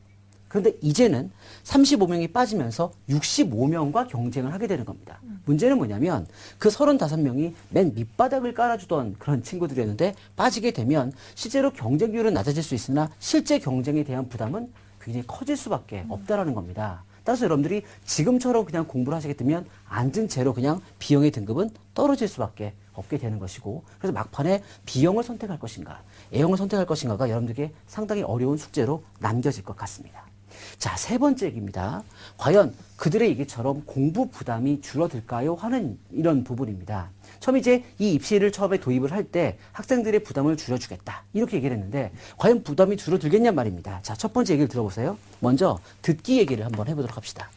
그런데 이제는 35명이 빠지면서 65명과 경쟁을 하게 되는 겁니다. 문제는 뭐냐면 그 35명이 맨 밑바닥을 깔아주던 그런 친구들이었는데 빠지게 되면 실제로 경쟁률은 낮아질 수 있으나 실제 경쟁에 대한 부담은 굉장히 커질 수밖에 없다라는 겁니다. 따라서 여러분들이 지금처럼 그냥 공부를 하시게 되면 앉은 채로 그냥 B형의 등급은 떨어질 수밖에 없게 되는 것이고, 그래서 막판에 B형을 선택할 것인가 A형을 선택할 것인가가 여러분들에게 상당히 어려운 숙제로 남겨질 것 같습니다. 자, 세 번째 얘기입니다. 과연 그들의 얘기처럼 공부 부담이 줄어들까요? 하는 이런 부분입니다. 처음 이제 이 입시를 처음에 도입을 할 때 학생들의 부담을 줄여주겠다. 이렇게 얘기를 했는데 과연 부담이 줄어들겠냐 말입니다. 자, 첫 번째 얘기를 들어보세요. 먼저 듣기 얘기를 한번 해보도록 합시다.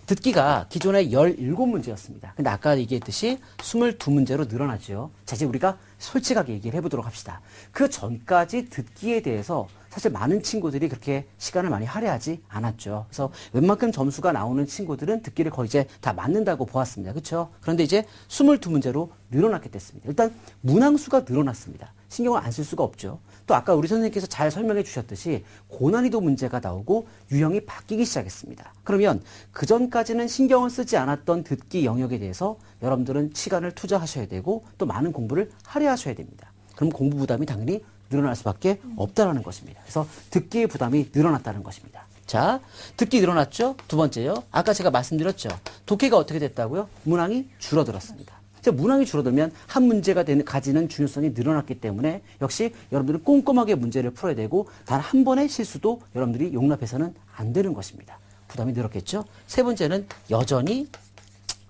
듣기가 기존에 17문제였습니다. 근데 아까 얘기했듯이 22문제로 늘어났죠. 자, 이제 우리가 솔직하게 얘기를 해보도록 합시다. 그 전까지 듣기에 대해서 사실 많은 친구들이 그렇게 시간을 많이 할애하지 않았죠. 그래서 웬만큼 점수가 나오는 친구들은 듣기를 거의 이제 다 맞는다고 보았습니다. 그렇죠? 그런데 이제 22문제로 늘어났게 됐습니다. 일단 문항수가 늘어났습니다. 신경을 안 쓸 수가 없죠. 또 아까 우리 선생님께서 잘 설명해 주셨듯이 고난이도 문제가 나오고 유형이 바뀌기 시작했습니다. 그러면 그전까지는 신경을 쓰지 않았던 듣기 영역에 대해서 여러분들은 시간을 투자하셔야 되고 또 많은 공부를 할애하셔야 됩니다. 그럼 공부 부담이 당연히 늘어날 수밖에 없다는 것입니다. 그래서 듣기의 부담이 늘어났다는 것입니다. 자, 듣기 늘어났죠? 두 번째요. 아까 제가 말씀드렸죠. 독해가 어떻게 됐다고요? 문항이 줄어들었습니다. 문항이 줄어들면 한 문제가 가지는 중요성이 늘어났기 때문에 역시 여러분들은 꼼꼼하게 문제를 풀어야 되고 단 한 번의 실수도 여러분들이 용납해서는 안 되는 것입니다. 부담이 늘었겠죠? 세 번째는 여전히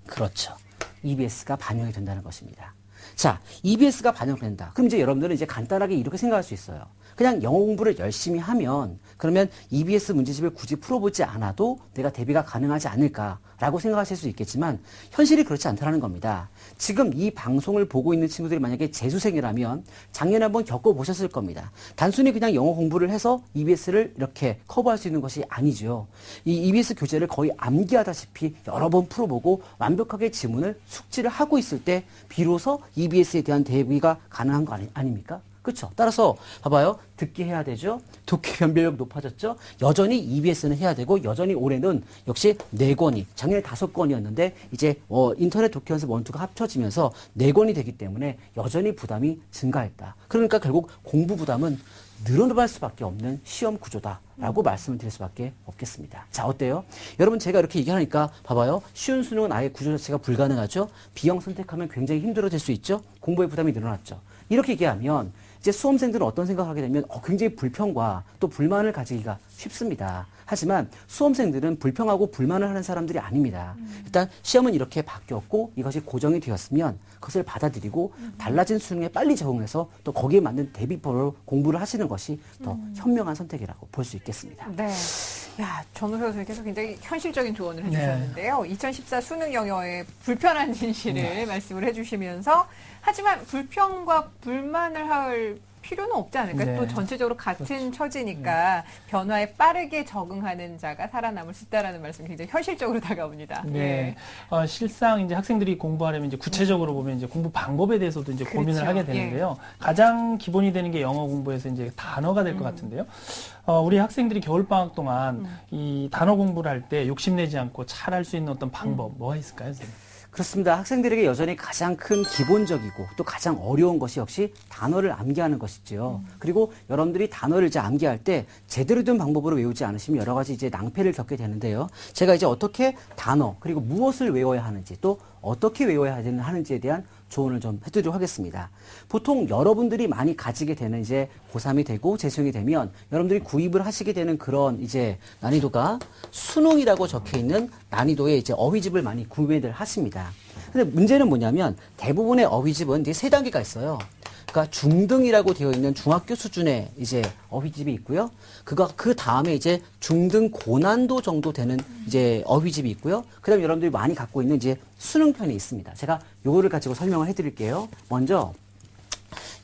그렇죠. EBS가 반영이 된다는 것입니다. 자, EBS가 반영된다. 그럼 이제 여러분들은 이제 간단하게 이렇게 생각할 수 있어요. 그냥 영어 공부를 열심히 하면 그러면 EBS 문제집을 굳이 풀어보지 않아도 내가 대비가 가능하지 않을까라고 생각하실 수 있겠지만 현실이 그렇지 않다는 겁니다. 지금 이 방송을 보고 있는 친구들이 만약에 재수생이라면 작년에 한번 겪어보셨을 겁니다. 단순히 그냥 영어 공부를 해서 EBS를 이렇게 커버할 수 있는 것이 아니죠. 이 EBS 교재를 거의 암기하다시피 여러 번 풀어보고 완벽하게 지문을 숙지를 하고 있을 때 비로소 EBS에 대한 대비가 가능한 거 아닙니까? 그렇죠. 따라서 봐봐요. 듣기 해야 되죠. 독해 변별력 높아졌죠. 여전히 EBS는 해야 되고 여전히 올해는 역시 4권이 작년에 5권이었는데 이제 인터넷 독해 연습 1, 2가 합쳐지면서 4권이 되기 때문에 여전히 부담이 증가했다. 그러니까 결국 공부 부담은 늘어날 수밖에 없는 시험 구조다라고 말씀을 드릴 수밖에 없겠습니다. 자, 어때요? 여러분 제가 이렇게 얘기하니까 봐봐요. 쉬운 수능은 아예 구조 자체가 불가능하죠. B형 선택하면 굉장히 힘들어질 수 있죠. 공부의 부담이 늘어났죠. 이렇게 얘기하면 이제 수험생들은 어떤 생각을 하게 되면 굉장히 불평과 또 불만을 가지기가 쉽습니다. 하지만 수험생들은 불평하고 불만을 하는 사람들이 아닙니다. 일단 시험은 이렇게 바뀌었고 이것이 고정이 되었으면 그것을 받아들이고 달라진 수능에 빨리 적응해서 또 거기에 맞는 대비법으로 공부를 하시는 것이 더 현명한 선택이라고 볼 수 있겠습니다. 네. 야, 전우표 선생님께서 굉장히 현실적인 조언을 해주셨는데요. 2014 수능 영어의 불편한 진실을 말씀을 해주시면서 하지만 불평과 불만을 할 필요는 없지 않을까요? 네. 또 전체적으로 같은 처지니까 변화에 빠르게 적응하는 자가 살아남을 수 있다라는 말씀이 굉장히 현실적으로 다가옵니다. 네. 실상 이제 학생들이 공부하려면 이제 구체적으로 보면 이제 공부 방법에 대해서도 이제 고민을 그렇죠. 하게 되는데요. 가장 기본이 되는 게 영어 공부에서 이제 단어가 될 것 같은데요. 우리 학생들이 겨울방학 동안 이 단어 공부를 할 때 욕심내지 않고 잘 할 수 있는 어떤 방법, 뭐가 있을까요, 선생님? 그렇습니다. 학생들에게 여전히 가장 큰 기본적이고 또 가장 어려운 것이 역시 단어를 암기하는 것이죠. 그리고 여러분들이 단어를 이제 암기할 때 제대로 된 방법으로 외우지 않으시면 여러 가지 이제 낭패를 겪게 되는데요. 제가 이제 어떻게 단어 그리고 무엇을 외워야 하는지 또 어떻게 외워야 하는지에 대한 조언을 좀 해드리도록 하겠습니다. 보통 여러분들이 많이 가지게 되는 이제 고3이 되고 재수생이 되면 여러분들이 구입을 하시게 되는 그런 이제 난이도가 수능이라고 적혀 있는 난이도의 이제 어휘집을 많이 구매를 하십니다. 근데 문제는 뭐냐면 대부분의 어휘집은 이제 3단계가 있어요. 그러니까 중등이라고 되어 있는 중학교 수준의 이제 어휘집이 있고요. 그 다음에 이제 중등 고난도 정도 되는 이제 어휘집이 있고요. 그다음에 여러분들이 많이 갖고 있는 이제 수능편이 있습니다. 제가 요거를 가지고 설명을 해드릴게요. 먼저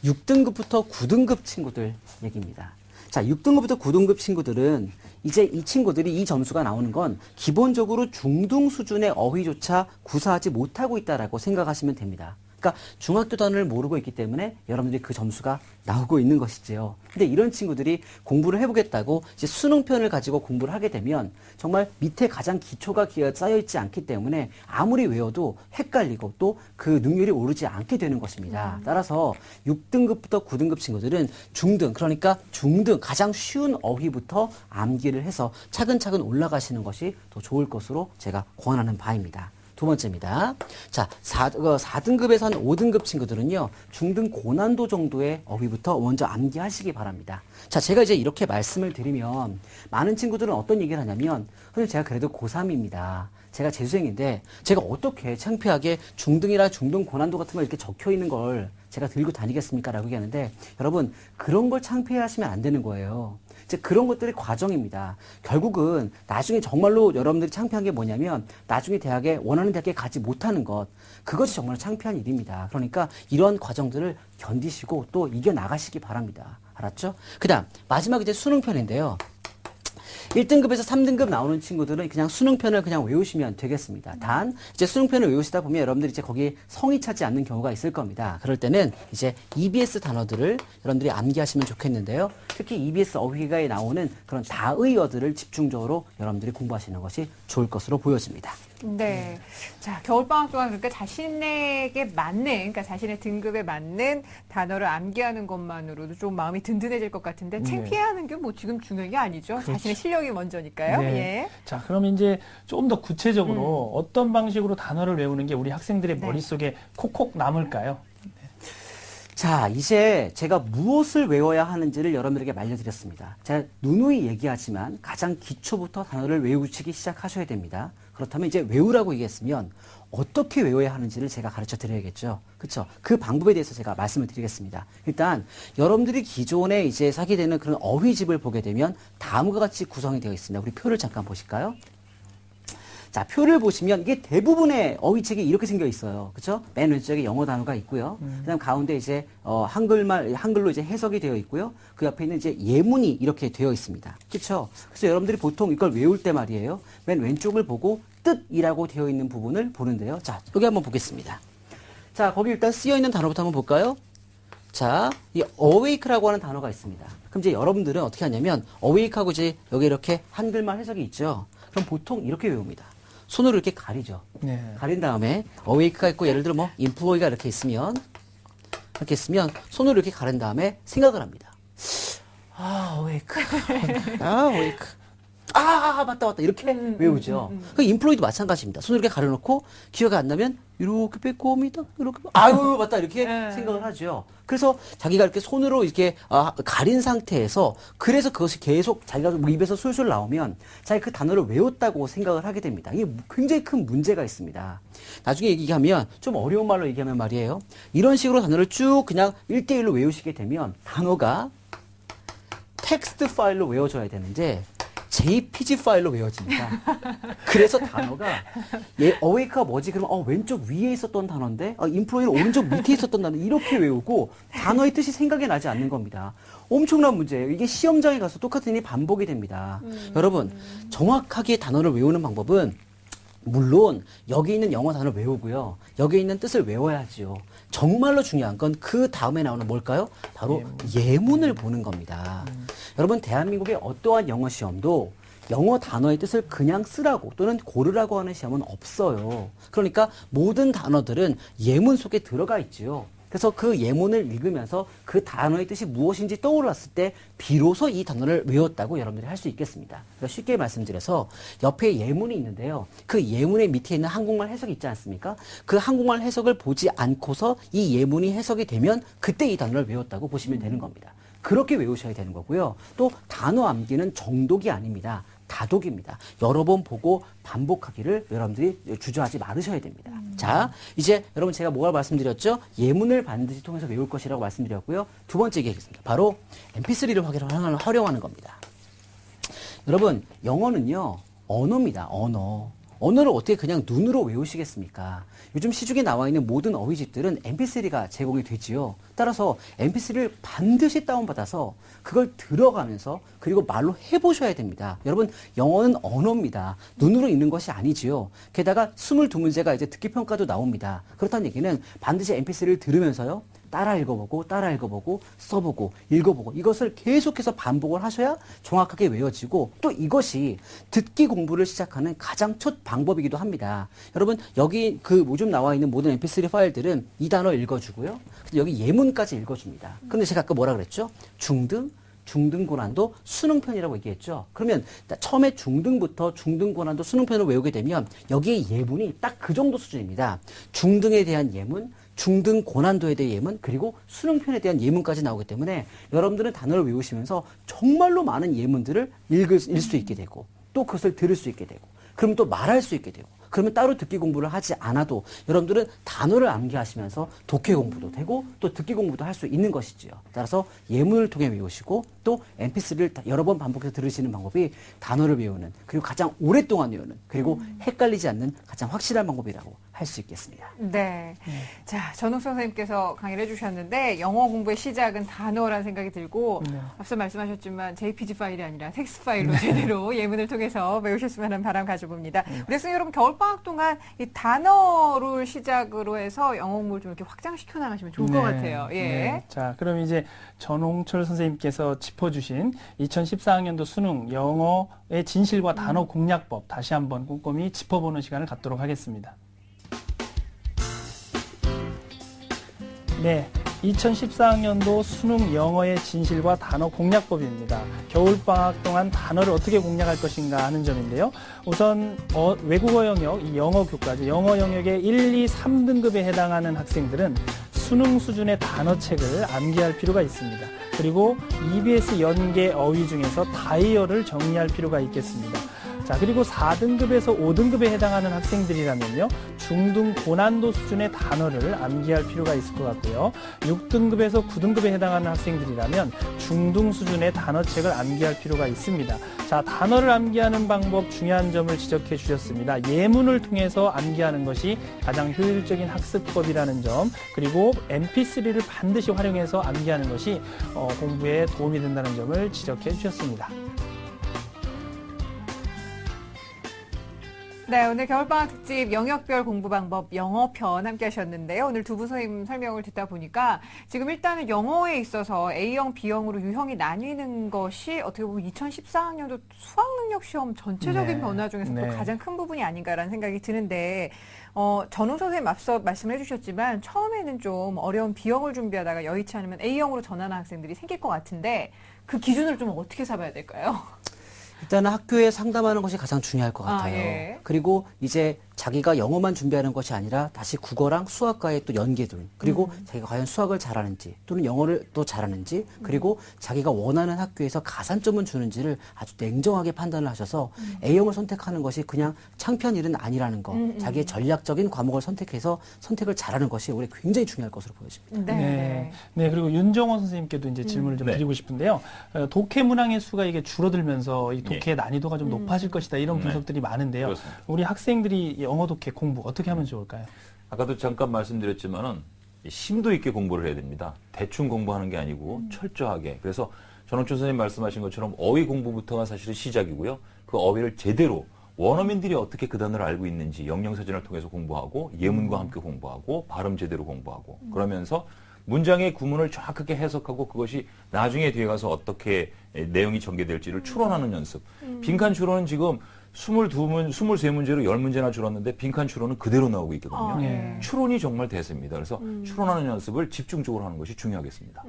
6등급부터 9등급 친구들 얘기입니다. 자, 6등급부터 9등급 친구들은 이제 이 친구들이 이 점수가 나오는 건 기본적으로 중등 수준의 어휘조차 구사하지 못하고 있다라고 생각하시면 됩니다. 그러니까 중학교 단어를 모르고 있기 때문에 여러분들이 그 점수가 나오고 있는 것이지요. 근데 이런 친구들이 공부를 해보겠다고 이제 수능편을 가지고 공부를 하게 되면 정말 밑에 가장 기초가 쌓여있지 않기 때문에 아무리 외워도 헷갈리고 또 그 능률이 오르지 않게 되는 것입니다. 따라서 6등급부터 9등급 친구들은 중등, 그러니까 중등, 가장 쉬운 어휘부터 암기를 해서 차근차근 올라가시는 것이 더 좋을 것으로 제가 권하는 바입니다. 두 번째입니다. 자, 4등급에서 한 5등급 친구들은요, 중등 고난도 정도의 어휘부터 먼저 암기하시기 바랍니다. 자, 제가 이제 이렇게 말씀을 드리면, 많은 친구들은 어떤 얘기를 하냐면, 선생님, 제가 그래도 고3입니다. 제가 재수생인데, 제가 어떻게 창피하게 중등이라 중등 고난도 같은 거 이렇게 적혀 있는 걸 제가 들고 다니겠습니까? 라고 얘기하는데, 여러분, 그런 걸 창피해 하시면 안 되는 거예요. 이제 그런 것들이 과정입니다. 결국은 나중에 정말로 여러분들이 창피한 게 뭐냐면 나중에 대학에 원하는 대학에 가지 못하는 것. 그것이 정말 창피한 일입니다. 그러니까 이런 과정들을 견디시고 또 이겨나가시기 바랍니다. 알았죠? 그 다음 마지막 이제 수능편인데요. 1등급에서 3등급 나오는 친구들은 그냥 수능편을 그냥 외우시면 되겠습니다. 단, 이제 수능편을 외우시다 보면 여러분들이 이제 거기에 성이 차지 않는 경우가 있을 겁니다. 그럴 때는 이제 EBS 단어들을 여러분들이 암기하시면 좋겠는데요. 특히 EBS 어휘가에 나오는 그런 다의어들을 집중적으로 여러분들이 공부하시는 것이 좋을 것으로 보여집니다. 네. 자, 겨울방학 동안 그러니까 자신에게 맞는, 그러니까 자신의 등급에 맞는 단어를 암기하는 것만으로도 좀 마음이 든든해질 것 같은데 창피해하는 게 뭐 지금 중요한 게 아니죠. 그렇죠. 자신의 실력이 먼저니까요. 네. 예. 자, 그럼 이제 좀 더 구체적으로 어떤 방식으로 단어를 외우는 게 우리 학생들의 네. 머릿속에 콕콕 남을까요? 자, 이제 제가 무엇을 외워야 하는지를 여러분들에게 알려드렸습니다. 제가 누누이 얘기하지만 가장 기초부터 단어를 외우시기 시작하셔야 됩니다. 그렇다면 이제 외우라고 얘기했으면 어떻게 외워야 하는지를 제가 가르쳐 드려야겠죠. 그렇죠? 그 방법에 대해서 제가 말씀을 드리겠습니다. 일단 여러분들이 기존에 이제 사게 되는 그런 어휘집을 보게 되면 다음과 같이 구성이 되어 있습니다. 우리 표를 잠깐 보실까요? 자, 표를 보시면 이게 대부분의 어휘책이 이렇게 생겨 있어요. 그렇죠? 맨 왼쪽에 영어 단어가 있고요. 그다음 가운데 이제 한글로 이제 해석이 되어 있고요. 그 옆에 있는 이제 예문이 이렇게 되어 있습니다. 그렇죠? 그래서 여러분들이 보통 이걸 외울 때 말이에요. 맨 왼쪽을 보고 뜻이라고 되어 있는 부분을 보는데요. 자, 여기 한번 보겠습니다. 자, 거기 일단 쓰여 있는 단어부터 한번 볼까요? 자, 이 awake라고 하는 단어가 있습니다. 그럼 이제 여러분들은 어떻게 하냐면 awake하고 이제 여기 이렇게 한글말 해석이 있죠. 그럼 보통 이렇게 외웁니다. 손으로 이렇게 가리죠. 네. 가린 다음에 awake가 있고 예를 들어 뭐 employee가 이렇게 있으면 손으로 이렇게 가린 다음에 생각을 합니다. awake. awake. 맞다. 이렇게 외우죠. 그 인플로이도 마찬가지입니다. 손으로 이렇게 가려놓고 기억이 안 나면 이렇게 뺏고 옵니다. 이렇게 맞다 이렇게 생각을 하죠. 그래서 자기가 이렇게 손으로 이렇게 가린 상태에서 그래서 그것이 계속 자기가 입에서 술술 나오면 자기 그 단어를 외웠다고 생각을 하게 됩니다. 이게 굉장히 큰 문제가 있습니다. 나중에 얘기하면 좀 어려운 말로 얘기하면 말이에요. 이런 식으로 단어를 쭉 그냥 1대1로 외우시게 되면 단어가 텍스트 파일로 외워져야 되는데 JPG 파일로 외워집니다. 그래서 단어가 awake가 뭐지? 그러면 왼쪽 위에 있었던 단어인데 employee는 오른쪽 밑에 있었던 단어 이렇게 외우고 단어의 뜻이 생각이 나지 않는 겁니다. 엄청난 문제예요. 이게 시험장에 가서 똑같은 일이 반복이 됩니다. 여러분 정확하게 단어를 외우는 방법은 물론 여기 있는 영어 단어를 외우고요. 여기 있는 뜻을 외워야지요. 정말로 중요한 건 그 다음에 나오는 뭘까요? 바로 예문을 보는 겁니다. 여러분 대한민국의 어떠한 영어 시험도 영어 단어의 뜻을 그냥 쓰라고 또는 고르라고 하는 시험은 없어요. 그러니까 모든 단어들은 예문 속에 들어가 있지요. 그래서 그 예문을 읽으면서 그 단어의 뜻이 무엇인지 떠올랐을 때 비로소 이 단어를 외웠다고 여러분들이 할 수 있겠습니다. 그러니까 쉽게 말씀드려서 옆에 예문이 있는데요. 그 예문의 밑에 있는 한국말 해석이 있지 않습니까? 그 한국말 해석을 보지 않고서 이 예문이 해석이 되면 그때 이 단어를 외웠다고 보시면 되는 겁니다. 그렇게 외우셔야 되는 거고요. 또 단어 암기는 정독이 아닙니다. 다독입니다. 여러 번 보고 반복하기를 여러분들이 주저하지 말으셔야 됩니다. 자, 이제 여러분 제가 뭐가 말씀드렸죠? 예문을 반드시 통해서 외울 것이라고 말씀드렸고요. 두 번째 얘기하겠습니다. 바로 MP3를 활용하는 겁니다. 여러분, 영어는요, 언어입니다. 언어를 어떻게 그냥 눈으로 외우시겠습니까? 요즘 시중에 나와 있는 모든 어휘집들은 MP3가 제공이 되지요. 따라서 MP3를 반드시 다운받아서 그걸 들어가면서 그리고 말로 해보셔야 됩니다. 여러분, 영어는 언어입니다. 눈으로 읽는 것이 아니지요. 게다가 22문제가 이제 듣기평가도 나옵니다. 그렇다는 얘기는 반드시 MP3를 들으면서요. 따라 읽어보고, 써보고, 읽어보고, 이것을 계속해서 반복을 하셔야 정확하게 외워지고, 또 이것이 듣기 공부를 시작하는 가장 첫 방법이기도 합니다. 여러분, 여기 그 요즘 나와 있는 모든 MP3 파일들은 이 단어 읽어주고요. 여기 예문까지 읽어줍니다. 근데 제가 아까 뭐라 그랬죠? 중등고난도 수능편이라고 얘기했죠. 그러면 처음에 중등부터 중등고난도 수능편을 외우게 되면 여기에 예문이 딱 그 정도 수준입니다. 중등에 대한 예문, 중등 고난도에 대한 예문, 그리고 수능편에 대한 예문까지 나오기 때문에 여러분들은 단어를 외우시면서 정말로 많은 예문들을 읽을 수 있게 되고 또 그것을 들을 수 있게 되고 그럼 또 말할 수 있게 되고 그러면 따로 듣기 공부를 하지 않아도 여러분들은 단어를 암기하시면서 독해 공부도 되고 또 듣기 공부도 할 수 있는 것이지요. 따라서 예문을 통해 외우시고 또 MP3를 여러 번 반복해서 들으시는 방법이 단어를 외우는 그리고 가장 오랫동안 외우는 그리고 헷갈리지 않는 가장 확실한 방법이라고 할 수 있겠습니다. 네. 자, 전욱 선생님께서 강의를 해주셨는데 영어 공부의 시작은 단어라는 생각이 들고 앞서 말씀하셨지만 JPG 파일이 아니라 텍스트 파일로 제대로 예문을 통해서 배우셨으면 하는 바람 가져봅니다. 우리 학생 여러분 겨울방학 동안 이 단어를 시작으로 해서 영어 공부를 좀 이렇게 확장시켜 나가시면 좋을 것 같아요. 예. 네. 자, 그럼 이제 전홍철 선생님께서 짚어주신 2014학년도 수능 영어의 진실과 단어 공략법 다시 한번 꼼꼼히 짚어보는 시간을 갖도록 하겠습니다. 네, 2014학년도 수능 영어의 진실과 단어 공략법입니다. 겨울방학 동안 단어를 어떻게 공략할 것인가 하는 점인데요. 우선 외국어 영역, 이 영어 교과죠. 영어 영역의 1, 2, 3등급에 해당하는 학생들은 수능 수준의 단어책을 암기할 필요가 있습니다. 그리고 EBS 연계 어휘 중에서 다이어를 정리할 필요가 있겠습니다. 자, 그리고 4등급에서 5등급에 해당하는 학생들이라면요, 중등 고난도 수준의 단어를 암기할 필요가 있을 것 같고요. 6등급에서 9등급에 해당하는 학생들이라면 중등 수준의 단어책을 암기할 필요가 있습니다. 자, 단어를 암기하는 방법 중요한 점을 지적해 주셨습니다. 예문을 통해서 암기하는 것이 가장 효율적인 학습법이라는 점, 그리고 MP3를 반드시 활용해서 암기하는 것이 공부에 도움이 된다는 점을 지적해 주셨습니다. 네, 오늘 겨울방학 특집 영역별 공부 방법 영어편 함께 하셨는데요. 오늘 두 분 선생님 설명을 듣다 보니까 지금 일단은 영어에 있어서 A형, B형으로 유형이 나뉘는 것이 어떻게 보면 2014학년도 수학능력 시험 전체적인 변화 중에서 또 가장 큰 부분이 아닌가라는 생각이 드는데 전웅 선생님 앞서 말씀해 주셨지만 처음에는 좀 어려운 B형을 준비하다가 여의치 않으면 A형으로 전환하는 학생들이 생길 것 같은데 그 기준을 좀 어떻게 잡아야 될까요? 일단은 학교에 상담하는 것이 가장 중요할 것 같아요. 예. 그리고 이제 자기가 영어만 준비하는 것이 아니라 다시 국어랑 수학과의 또 연계들, 그리고 자기가 과연 수학을 잘하는지 또는 영어를 또 잘하는지, 그리고 자기가 원하는 학교에서 가산점은 주는지를 아주 냉정하게 판단을 하셔서 A형을 선택하는 것이 그냥 창피한 일은 아니라는 거, 자기의 전략적인 과목을 선택해서 선택을 잘하는 것이 우리 굉장히 중요할 것으로 보여집니다. 네. 네, 그리고 윤정원 선생님께도 이제 질문을 좀 드리고 싶은데요. 독해 문항의 수가 이게 줄어들면서 이 독해의 난이도가 좀 높아질 것이다, 이런 분석들이 많은데요. 그렇습니다. 우리 학생들이 영어 독해 공부 어떻게 하면 좋을까요? 아까도 잠깐 말씀드렸지만은 심도 있게 공부를 해야 됩니다. 대충 공부하는 게 아니고 철저하게. 그래서 전홍철 선생님 말씀하신 것처럼 어휘 공부부터가 사실은 시작이고요. 그 어휘를 제대로 원어민들이 어떻게 그 단어를 알고 있는지 영영사전을 통해서 공부하고 예문과 함께 공부하고 발음 제대로 공부하고 그러면서 문장의 구문을 정확하게 해석하고 그것이 나중에 뒤에 가서 어떻게 내용이 전개될지를 추론하는 연습. 빈칸 추론은 지금 23문제로 10문제나 줄었는데 빈칸 추론은 그대로 나오고 있거든요. 추론이 정말 대세입니다. 그래서 추론하는 연습을 집중적으로 하는 것이 중요하겠습니다.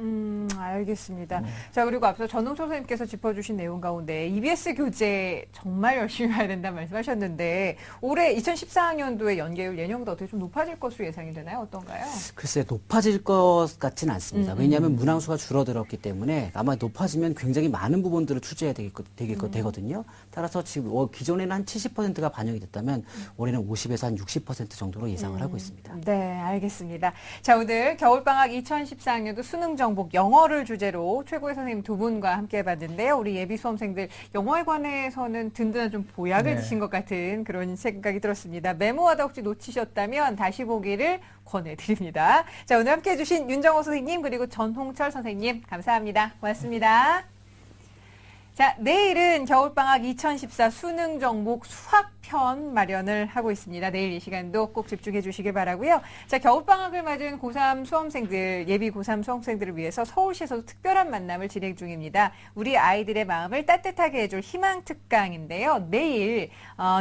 알겠습니다. 자, 그리고 앞서 전홍철 선생님께서 짚어주신 내용 가운데 EBS 교재 정말 열심히 해야 된다 말씀하셨는데 올해 2014학년도의 연계율 예년보다 어떻게 좀 높아질 것으로 예상이 되나요? 어떤가요? 글쎄, 높아질 것 같지는 않습니다. 왜냐하면 문항수가 줄어들었기 때문에 아마 높아지면 굉장히 많은 부분들을 추재해야 되거든요. 따라서 지금 기존에는 한 70%가 반영이 됐다면 올해는 50에서 한 60% 정도로 예상을 하고 있습니다. 네, 알겠습니다. 자, 오늘 겨울방학 2014학년도 수능 정복 영어를 주제로 최고의 선생님 두 분과 함께 해봤는데요. 우리 예비 수험생들 영어에 관해서는 든든한 좀 보약을 드신 것 같은 그런 생각이 들었습니다. 메모하다 혹시 놓치셨다면 다시 보기를 권해드립니다. 자, 오늘 함께해 주신 윤정호 선생님 그리고 전홍철 선생님 감사합니다. 고맙습니다. 자, 내일은 겨울방학 2014 수능 정복 수학편 마련을 하고 있습니다. 내일 이 시간도 꼭 집중해 주시길 바라고요. 자, 겨울방학을 맞은 고3 수험생들, 예비 고3 수험생들을 위해서 서울시에서도 특별한 만남을 진행 중입니다. 우리 아이들의 마음을 따뜻하게 해줄 희망 특강인데요. 내일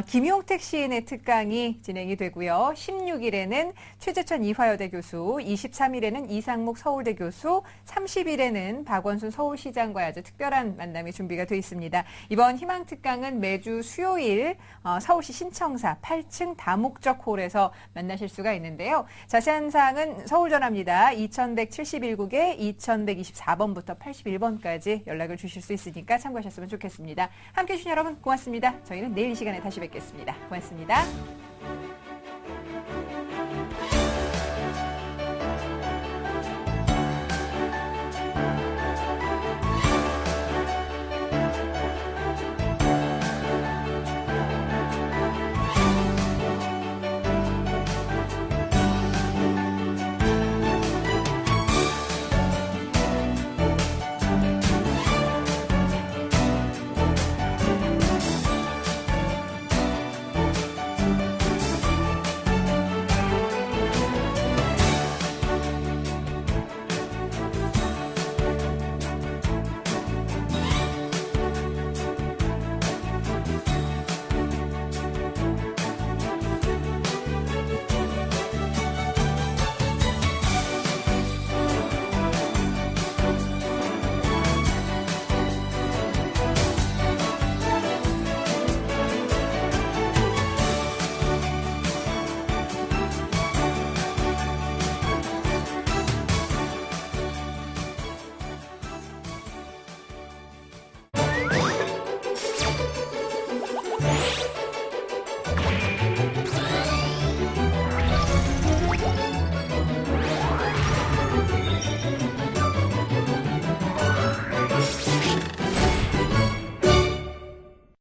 김용택 시인의 특강이 진행이 되고요. 16일에는 최재천 이화여대 교수, 23일에는 이상목 서울대 교수, 30일에는 박원순 서울시장과의 아주 특별한 만남이 준비가 되어 있습니다. 이번 희망 특강은 매주 수요일 서울시 신청사 8층 다목적 홀에서 만나실 수가 있는데요. 자세한 사항은 서울전화입니다. 2171국에 2124번부터 81번까지 연락을 주실 수 있으니까 참고하셨으면 좋겠습니다. 함께해 주신 여러분 고맙습니다. 저희는 내일 이 시간에 다시 뵙겠습니다. 고맙습니다.